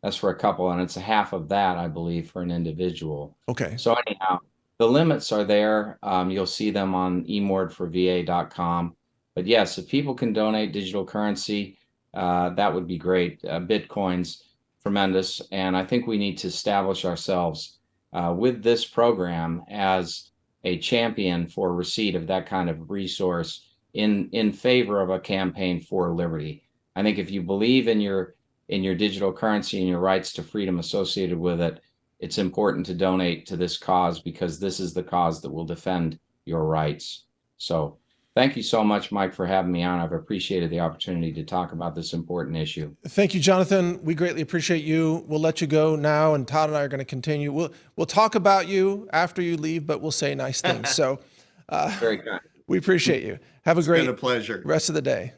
that's for a couple, and it's a half of that, I believe, for an individual. Okay. So anyhow, the limits are there. You'll see them on emordforva.com. But yes, if people can donate digital currency, that would be great. Bitcoin's tremendous. And I think we need to establish ourselves with this program as a champion for receipt of that kind of resource in favor of a campaign for liberty. I think if you believe in your digital currency and your rights to freedom associated with it, it's important to donate to this cause, because this is the cause that will defend your rights. So thank you so much, Mike, for having me on. I've appreciated the opportunity to talk about this important issue. Thank you, Jonathan. We greatly appreciate you. We'll let you go now, and Todd and I are going to continue. We'll talk about you after you leave, but we'll say nice things. So very kind. We appreciate you. Have a It's great been a pleasure. rest of the day.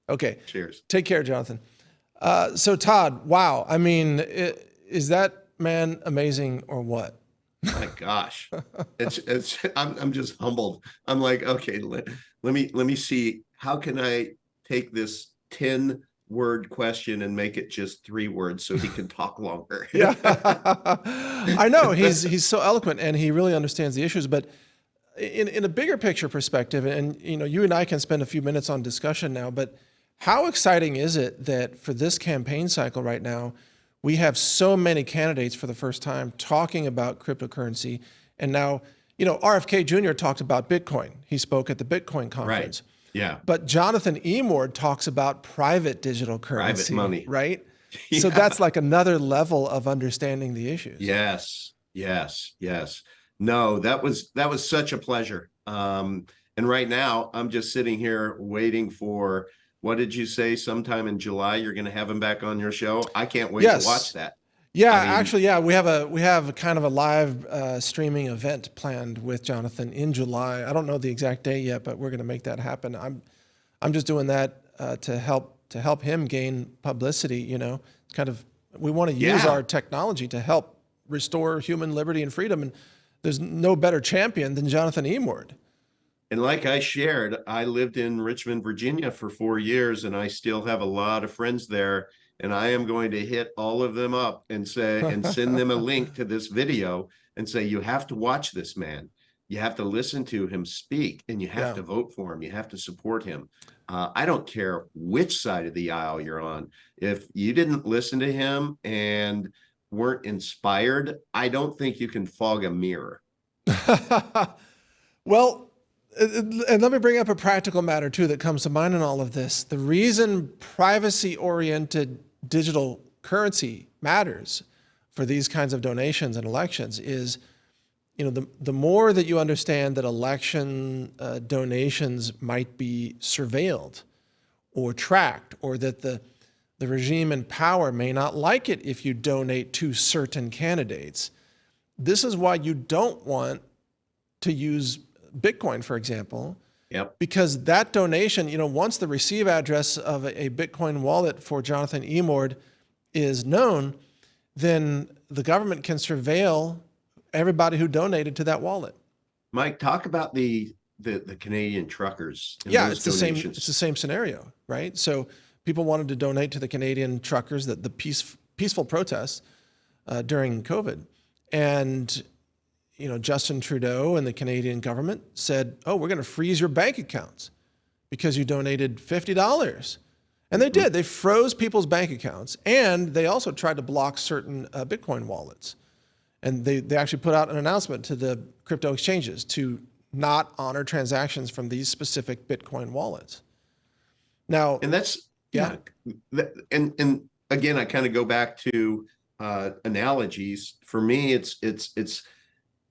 Okay. Cheers. Take care, Jonathan. So Todd, wow. I mean, is that man amazing or what? My gosh, I'm just humbled. I'm like, okay, let me see, how can I take this 10-word question and make it just 3 words so he can talk longer? Yeah, I know he's so eloquent and he really understands the issues. But in a bigger picture perspective, and you and I can spend a few minutes on discussion now. But how exciting is it that for this campaign cycle right now, we have so many candidates for the first time talking about cryptocurrency. And now, RFK Jr. talked about Bitcoin. He spoke at the Bitcoin conference. Right. Yeah. But Jonathan Emord talks about private digital currency. Private money. Right? Yeah. So that's like another level of understanding the issues. Yes. No, that was such a pleasure. And right now I'm just sitting here waiting for, what did you say? Sometime in July, you're going to have him back on your show. I can't wait to watch that. Yeah, actually, yeah, we have a kind of a live streaming event planned with Jonathan in July. I don't know the exact day yet, but we're going to make that happen. I'm just doing that to help him gain publicity. Kind of, we want to use our technology to help restore human liberty and freedom, and there's no better champion than Jonathan Emord. And like I shared, I lived in Richmond, Virginia for 4 years, and I still have a lot of friends there. And I am going to hit all of them up and send them a link to this video and say, you have to watch this man. You have to listen to him speak, and you have to vote for him. You have to support him. I don't care which side of the aisle you're on. If you didn't listen to him and weren't inspired, I don't think you can fog a mirror. Well, and let me bring up a practical matter too that comes to mind in all of this. The reason privacy-oriented digital currency matters for these kinds of donations and elections is, the more that you understand that election donations might be surveilled or tracked, or that the regime in power may not like it if you donate to certain candidates. This is why you don't want to use Bitcoin, for example, because that donation, once the receive address of a Bitcoin wallet for Jonathan Emord is known, then the government can surveil everybody who donated to that wallet. Mike, talk about the Canadian truckers. It's the same. It's the same scenario, right? So people wanted to donate to the Canadian truckers, the peaceful protests during COVID, and Justin Trudeau and the Canadian government said, oh, we're going to freeze your bank accounts because you donated $50. And they did. They froze people's bank accounts. And they also tried to block certain Bitcoin wallets. And they actually put out an announcement to the crypto exchanges to not honor transactions from these specific Bitcoin wallets. Now, and that's, and again, I kind of go back to analogies. For me, it's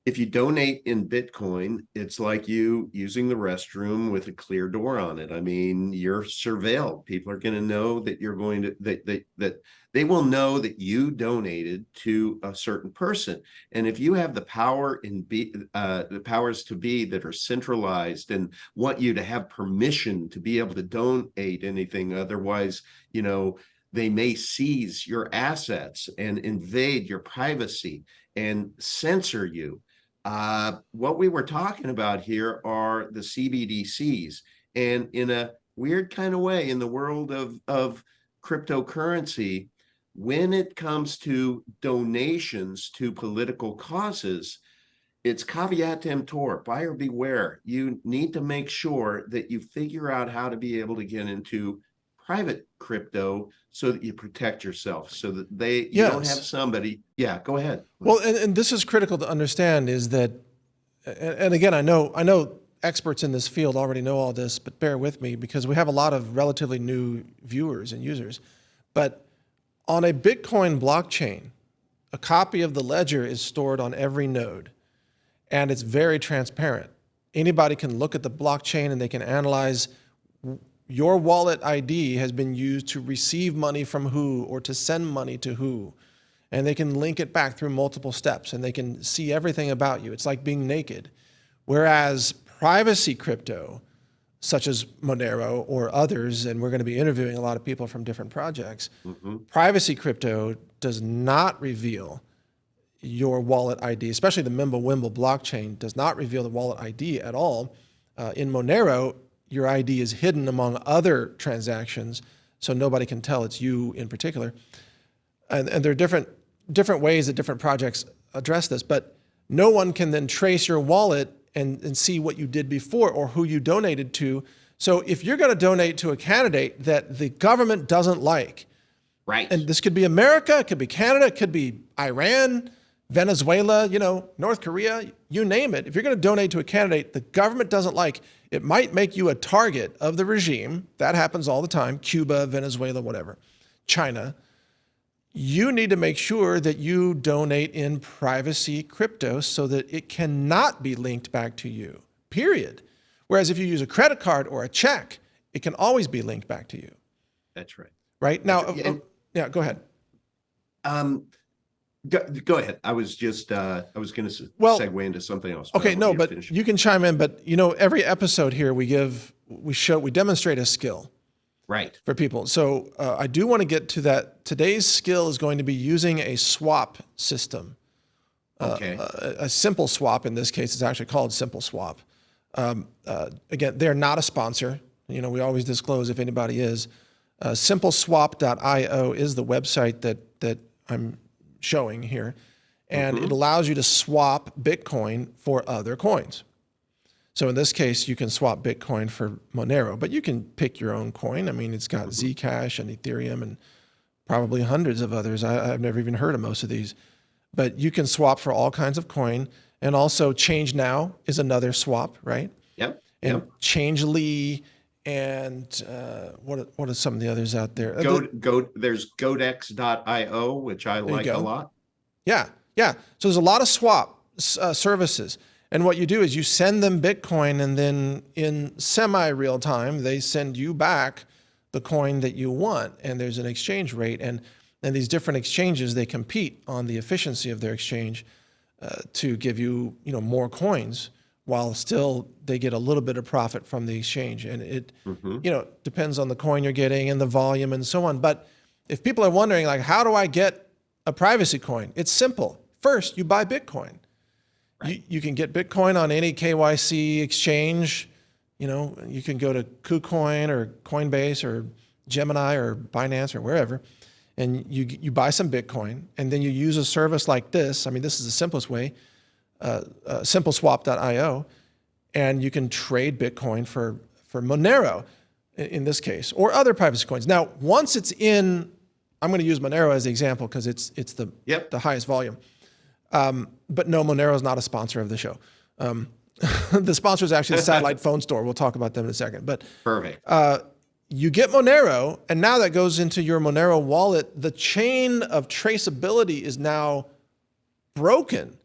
if you donate in Bitcoin, it's like you using the restroom with a clear door on it. I mean, you're surveilled. People are going to know that you're going to, that they will know that you donated to a certain person. And if you have the power the powers to be that are centralized and want you to have permission to be able to donate anything, otherwise, they may seize your assets and invade your privacy and censor you. What we were talking about here are the CBDCs, and in a weird kind of way, in the world of cryptocurrency, when it comes to donations to political causes, it's caveat emptor, buyer beware. You need to make sure that you figure out how to be able to get into private crypto so that you protect yourself, so that you don't have somebody. Yeah, go ahead. Well, and this is critical to understand is that, and again, I know experts in this field already know all this, but bear with me because we have a lot of relatively new viewers and users. But on a Bitcoin blockchain, a copy of the ledger is stored on every node, and it's very transparent. Anybody can look at the blockchain and they can analyze your wallet ID has been used to receive money from who or to send money to who. And they can link it back through multiple steps and they can see everything about you. It's like being naked. Whereas privacy crypto, such as Monero or others, and we're going to be interviewing a lot of people from different projects, privacy crypto does not reveal your wallet ID, especially the Mimblewimble blockchain does not reveal the wallet ID at all. In Monero, your ID is hidden among other transactions, so nobody can tell it's you in particular. And there are different ways that different projects address this, but no one can then trace your wallet and see what you did before or who you donated to. So if you're going to donate to a candidate that the government doesn't like, right? And this could be America, it could be Canada, it could be Iran, Venezuela, North Korea, you name it. If you're going to donate to a candidate the government doesn't like, it might make you a target of the regime. That happens all the time. Cuba, Venezuela, whatever, China. You need to make sure that you donate in privacy crypto so that it cannot be linked back to you, period. Whereas if you use a credit card or a check, it can always be linked back to you. That's right. Right? Now, yeah, go ahead. Go ahead. I was going to segue into something else. Okay, no, but you can chime in. But every episode here we demonstrate a skill, right, for people. So I do want to get to that. Today's skill is going to be using a swap system. Okay. A simple swap in this case is actually called Simple Swap. Again, they're not a sponsor. We always disclose if anybody is. Simpleswap.io is the website that I'm showing here, and it allows you to swap Bitcoin for other coins. So in this case, you can swap Bitcoin for Monero, but you can pick your own coin. I mean, it's got Zcash and Ethereum and probably hundreds of others. I've never even heard of most of these, but you can swap for all kinds of coin. And also Change Now is another swap, right? Yep. And Changely and what are some of the others out there? There's Godex.io, which I like a lot. Yeah. So there's a lot of swap services. And what you do is you send them Bitcoin, and then in semi-real time, they send you back the coin that you want. And there's an exchange rate. And these different exchanges, they compete on the efficiency of their exchange to give you, more coins, while still they get a little bit of profit from the exchange. And it, depends on the coin you're getting and the volume and so on. But if people are wondering, like, how do I get a privacy coin? It's simple. First, you buy Bitcoin. Right. You can get Bitcoin on any KYC exchange. You can go to KuCoin or Coinbase or Gemini or Binance or wherever, and you buy some Bitcoin, and then you use a service like this. I mean, this is the simplest way, simpleswap.io, and you can trade Bitcoin for Monero in this case, or other privacy coins. Now, once it's in, I'm going to use Monero as the example because it's the highest volume. But no, Monero is not a sponsor of the show. The sponsor is actually the satellite phone store. We'll talk about them in a second. But perfect. You get Monero, and now that goes into your Monero wallet. The chain of traceability is now broken.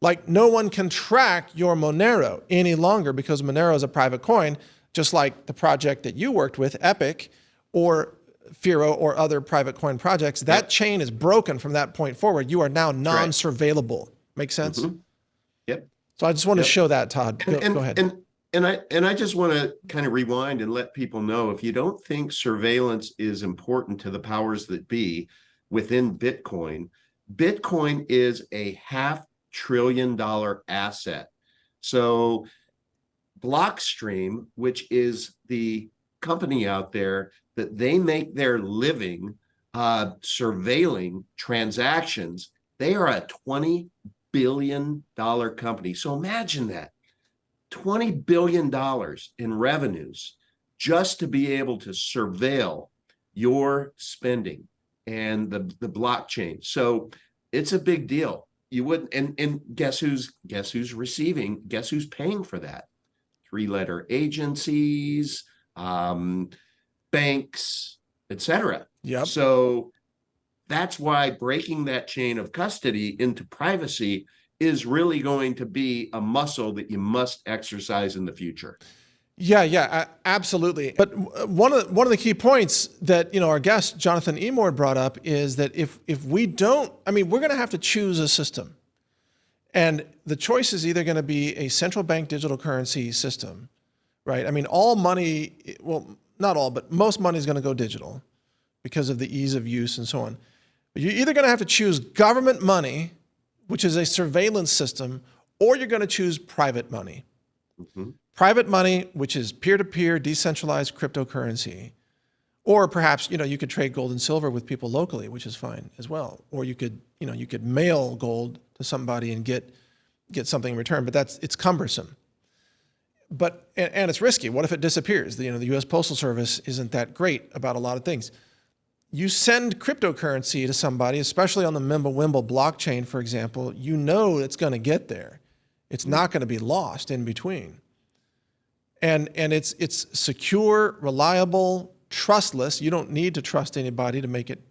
Like, no one can track your Monero any longer because Monero is a private coin, just like the project that you worked with, Epic, or Firo, or other private coin projects. That chain is broken from that point forward. You are now non-surveillable. Make sense? Yep. So I just want to show that, Todd. Go ahead. And I just want to kind of rewind and let people know, if you don't think surveillance is important to the powers that be within Bitcoin, Bitcoin is a $500 billion asset. So Blockstream, which is the company out there that they make their living surveilling transactions, they are a $20 billion company. So imagine that. $20 billion in revenues just to be able to surveil your spending and the blockchain. So it's a big deal. You wouldn't, and guess who's paying for that? three-letter agencies, banks, etc. Yep. So that's why breaking that chain of custody into privacy is really going to be a muscle that you must exercise in the future. Yeah, absolutely. But one of the key points that our guest Jonathan Emord brought up is that if we don't, we're going to have to choose a system, and the choice is either going to be a central bank digital currency system, right? All money, well, not all, but most money is going to go digital because of the ease of use and so on. But you're either going to have to choose government money, which is a surveillance system, or you're going to choose private money. Mm-hmm. Private money, which is peer-to-peer, decentralized cryptocurrency. Or perhaps, you could trade gold and silver with people locally, which is fine as well. Or you could mail gold to somebody and get something in return, but it's cumbersome. But and it's risky. What if it disappears? The U.S. Postal Service isn't that great about a lot of things. You send cryptocurrency to somebody, especially on the Mimblewimble blockchain, for example, it's going to get there. It's not going to be lost in between. And it's secure, reliable, trustless. You don't need to trust anybody to make it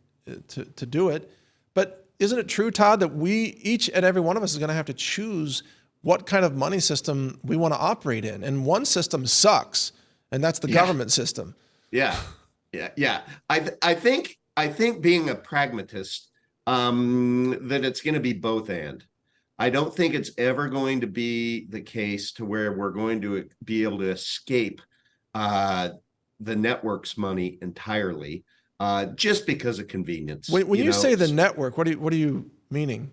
to do it. But isn't it true, Todd, that each and every one of us is going to have to choose what kind of money system we want to operate in? And one system sucks, and that's the government system. Yeah. I think being a pragmatist, that it's going to be both and. I don't think it's ever going to be the case to where we're going to be able to escape the network's money entirely, just because of convenience. When you say the network, what are you meaning?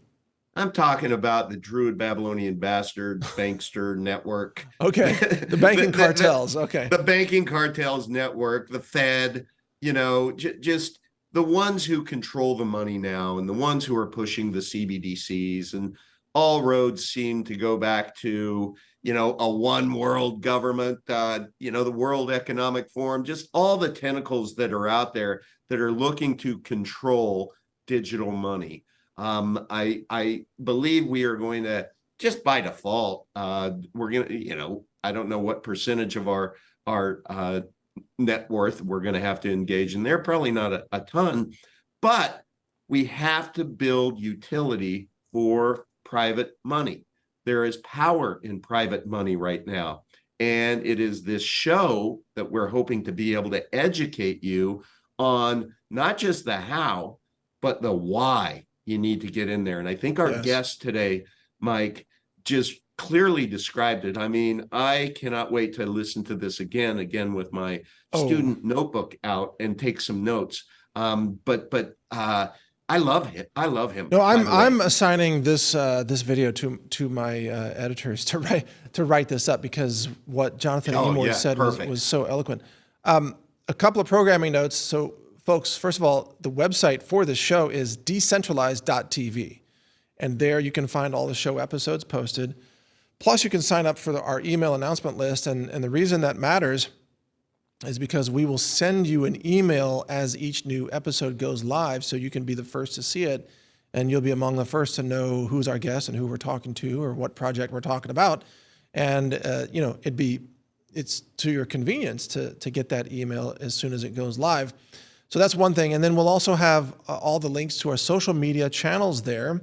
I'm talking about the Druid Babylonian Bastard Bankster network. Okay, the banking cartels. Okay, the banking cartels network, the Fed. Just the ones who control the money now, and the ones who are pushing the CBDCs, and all roads seem to go back to, a one world government, the World Economic Forum, just all the tentacles that are out there that are looking to control digital money. I believe we are going to, just by default, we're going to, I don't know what percentage of our net worth we're going to have to engage in there. Probably not a ton, but we have to build utility for private money. There is power in private money right now. And it is this show that we're hoping to be able to educate you on not just the how, but the why you need to get in there. And I think our guest today, Mike, just clearly described it. I cannot wait to listen to this again with my student notebook out and take some notes. But I love him. No, I'm assigning this video to my editors to write this up, because what Jonathan Emord said was so eloquent. A couple of programming notes. So, folks, first of all, the website for this show is decentralized.tv, and there you can find all the show episodes posted. Plus, you can sign up for our email announcement list, and the reason that matters is because we will send you an email as each new episode goes live, so you can be the first to see it, and you'll be among the first to know who's our guest and who we're talking to or what project we're talking about. And it's to your convenience to get that email as soon as it goes live. So that's one thing. And then we'll also have all the links to our social media channels there,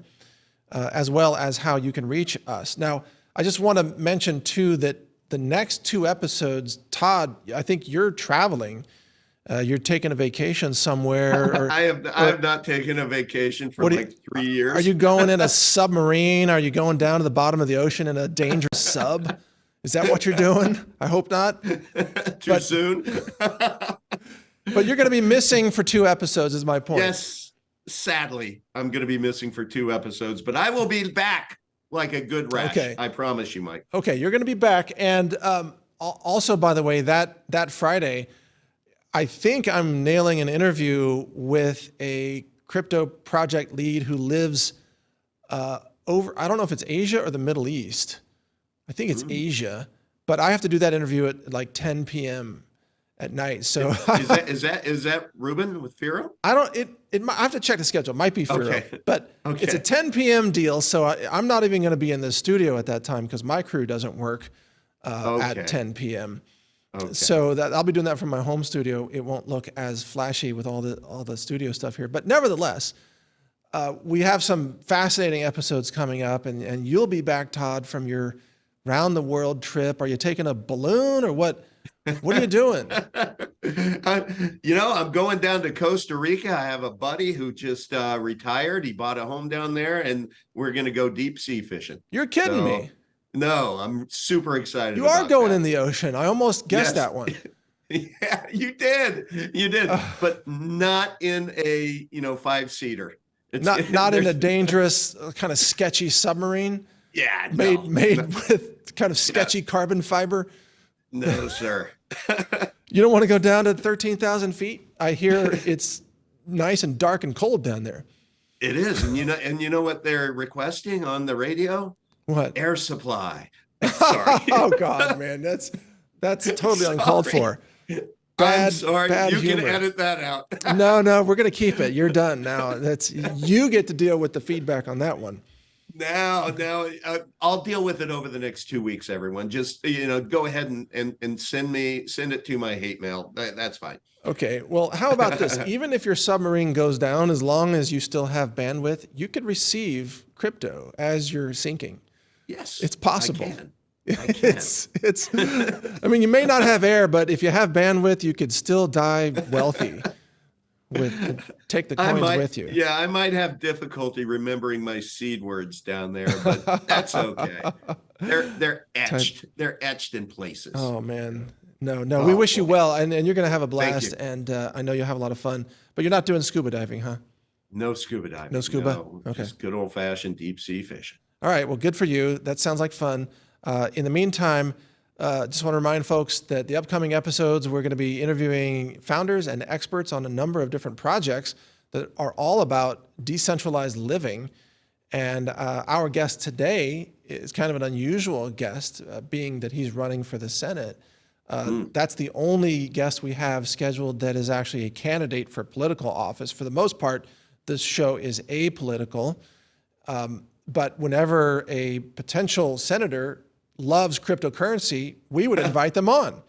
as well as how you can reach us. Now, I just want to mention too that the next two episodes, Todd, I think you're traveling. You're taking a vacation somewhere. I have not taken a vacation for 3 years. Are you going in a submarine? Are you going down to the bottom of the ocean in a dangerous sub? Is that what you're doing? I hope not. Too soon. But you're going to be missing for 2 episodes, is my point. Yes, sadly, I'm going to be missing for 2 episodes, but I will be back like a good rash. Okay. I promise you, Mike. Okay, you're going to be back. And also, by the way, that Friday, I think I'm nailing an interview with a crypto project lead who lives over, I don't know if it's Asia or the Middle East. I think it's Asia, but I have to do that interview at like 10 p.m. at night. So is that Ruben with Firo? I have to check the schedule. It might be Firo, but it's a 10 p.m. deal. So I'm not even going to be in the studio at that time because my crew doesn't work. at 10 p.m. Okay. So that I'll be doing that from my home studio. It won't look as flashy with all the studio stuff here, but nevertheless, we have some fascinating episodes coming up, and you'll be back, Todd, from your round the world trip. Are you taking a balloon or what? What are you doing? I'm going down to Costa Rica. I have a buddy who just retired. He bought a home down there, and we're going to go deep sea fishing. You're kidding me. No, I'm super excited. You are about going that. in the ocean. I almost guessed that one. Yeah, you did, but not in a 5-seater. Not in a dangerous, kind of sketchy submarine. Yeah, made with kind of sketchy carbon fiber. No, sir. You don't want to go down to 13,000 feet? I hear it's nice and dark and cold down there. It is, and you know what they're requesting on the radio? What? Air supply. Sorry. Oh God, man, that's totally uncalled for. I'm sorry. Bad You humor. can edit that out. No, we're gonna keep it. You're done now. You get to deal with the feedback on that one. Now, I'll deal with it over the next 2 weeks. Everyone, just go ahead and send it to my hate mail. That's fine. Okay. Well, how about this? Even if your submarine goes down, as long as you still have bandwidth, you could receive crypto as you're sinking. Yes, it's possible. I can. It's. I mean, you may not have air, but if you have bandwidth, you could still die wealthy. Take the coins with you. Yeah, I might have difficulty remembering my seed words down there, but that's okay. They're etched. They're etched in places. Oh man, no. We wish you well, and you're going to have a blast, Thank you. and I know you'll have a lot of fun. But you're not doing scuba diving, huh? No scuba diving. No scuba. No, okay. Just good old fashioned deep sea fishing. All right. Well, good for you. That sounds like fun. In the meantime, just want to remind folks that the upcoming episodes, we're going to be interviewing founders and experts on a number of different projects that are all about decentralized living. And our guest today is kind of an unusual guest, being that he's running for the Senate. That's the only guest we have scheduled that is actually a candidate for political office. For the most part, this show is apolitical. But whenever a potential senator loves cryptocurrency, we would invite them on.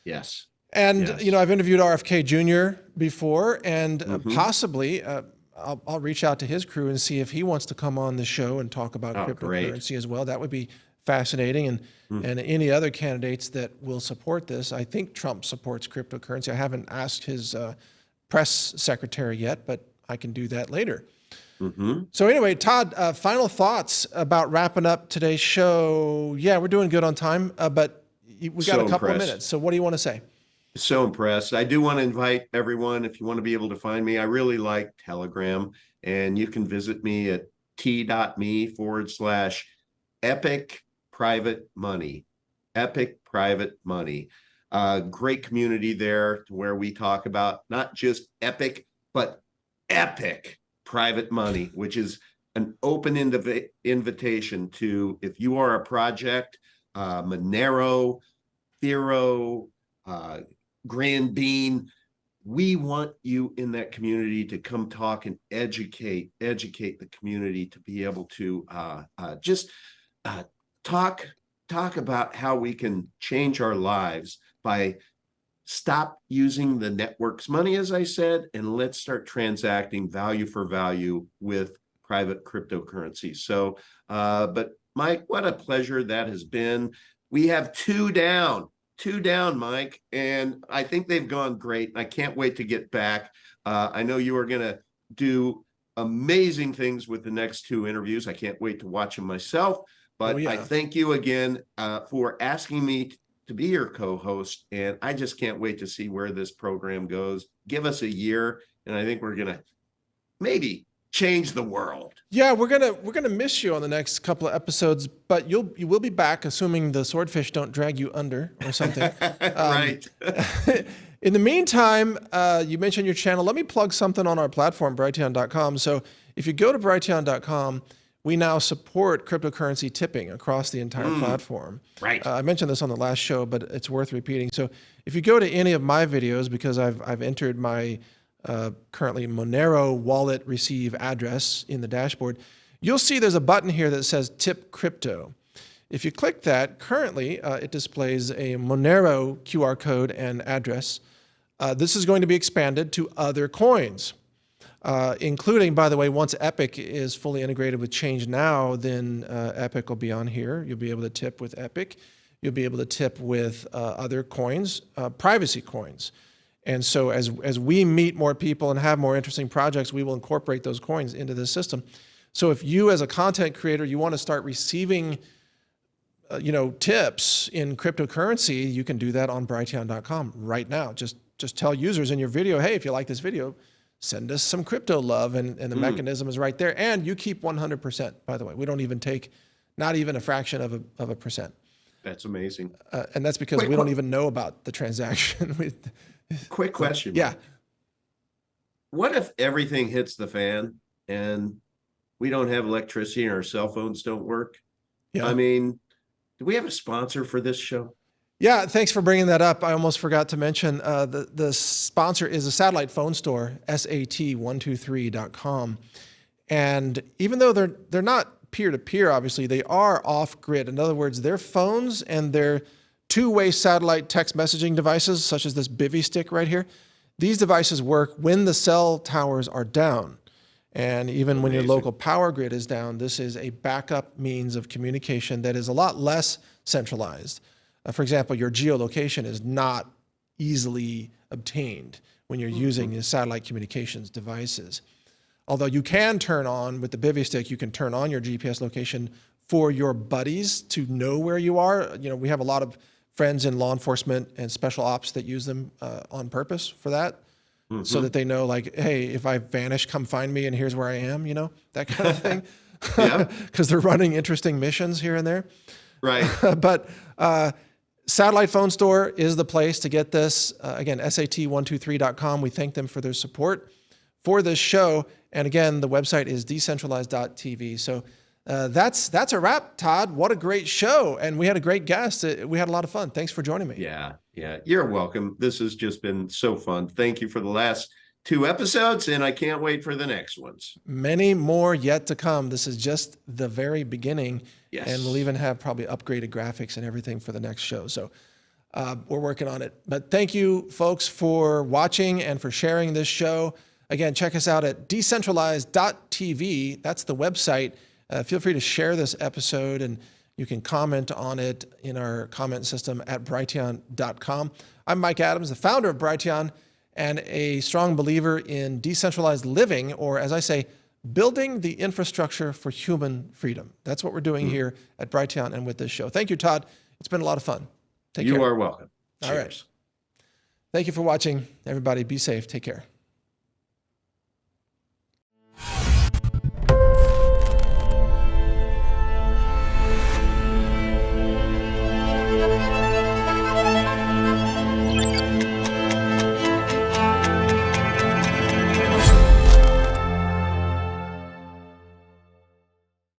Yes. And, yes. I've interviewed RFK Jr. before, and possibly I'll reach out to his crew and see if he wants to come on the show and talk about cryptocurrency as well. That would be fascinating. And any other candidates that will support this. I think Trump supports cryptocurrency. I haven't asked his press secretary yet, but I can do that later. So anyway, Todd, final thoughts about wrapping up today's show. Yeah, we're doing good on time, but we got a couple of minutes. So what do you want to say? So impressed. I do want to invite everyone, if you want to be able to find me, I really like Telegram, and you can visit me at t.me/epic private money. Epic private money. Great community there where we talk about not just epic, but epic private money, which is an open invitation to, if you are a project, Monero, Thero, Grand Bean, we want you in that community to come talk and educate the community to be able to just talk about how we can change our lives by stop using the network's money, as I said, and let's start transacting value for value with private cryptocurrency. So, but Mike, what a pleasure that has been. We have two down, Mike, and I think they've gone great. I can't wait to get back. I know you are going to do amazing things with the next two interviews. I can't wait to watch them myself, but I thank you again for asking me to be your co-host, and I just can't wait to see where this program goes. Give us a year, and I think we're gonna maybe change the world. Yeah, we're gonna miss you on the next couple of episodes, but you will be back, assuming the swordfish don't drag you under or something. Right. In the meantime, you mentioned your channel. Let me plug something on our platform, Brighteon.com. So if you go to Brighteon.com, we now support cryptocurrency tipping across the entire platform. Right. I mentioned this on the last show, but it's worth repeating. So if you go to any of my videos, because I've entered my currently Monero wallet receive address in the dashboard, you'll see there's a button here that says tip crypto. If you click that, currently it displays a Monero QR code and address. This is going to be expanded to other coins, including, by the way, once Epic is fully integrated with Change Now, then Epic will be on here. You'll be able to tip with Epic. You'll be able to tip with other coins, privacy coins. And so as we meet more people and have more interesting projects, we will incorporate those coins into the system. So if you as a content creator, you want to start receiving tips in cryptocurrency, you can do that on Brighteon.com right now. Just tell users in your video, hey, if you like this video, send us some crypto love, and the mechanism is right there. And you keep 100%, by the way. We don't even take not even a fraction of a percent. That's amazing. And that's because we don't even know about the transaction. Quick question. Yeah. What if everything hits the fan and we don't have electricity and our cell phones don't work? Yeah. I mean, do we have a sponsor for this show? Yeah, thanks for bringing that up. I almost forgot to mention the sponsor is a satellite phone store, sat123.com. And even though they're not peer-to-peer, obviously, they are off-grid. In other words, their phones and their two-way satellite text messaging devices, such as this Bivy stick right here, these devices work when the cell towers are down. And even when your local power grid is down, this is a backup means of communication that is a lot less centralized. For example, your geolocation is not easily obtained when you're using your satellite communications devices. Although you can turn on, with the Bivy stick, you can turn on your GPS location for your buddies to know where you are. We have a lot of friends in law enforcement and special ops that use them on purpose for that. So that they know, like, hey, if I vanish, come find me, and here's where I am, that kind of thing. Yeah. Because they're running interesting missions here and there. Right. But Satellite Phone Store is the place to get this. Again, sat123.com. We thank them for their support for this show. And again, the website is decentralized.tv. So that's a wrap, Todd. What a great show. And we had a great guest. We had a lot of fun. Thanks for joining me. Yeah. You're welcome. This has just been so fun. Thank you for the last 2 episodes, and I can't wait for the next ones. Many more yet to come. This is just the very beginning. Yes. And we'll even have probably upgraded graphics and everything for the next show. So we're working on it. But thank you, folks, for watching and for sharing this show. Again, check us out at decentralized.tv. That's the website. Feel free to share this episode, and you can comment on it in our comment system at Brighteon.com. I'm Mike Adams, the founder of Brighteon, and a strong believer in decentralized living, or as I say, building the infrastructure for human freedom. That's what we're doing here at Brighteon and with this show. Thank you, Todd. It's been a lot of fun. Take care. You are welcome. All right. Cheers. Thank you for watching, everybody. Be safe. Take care.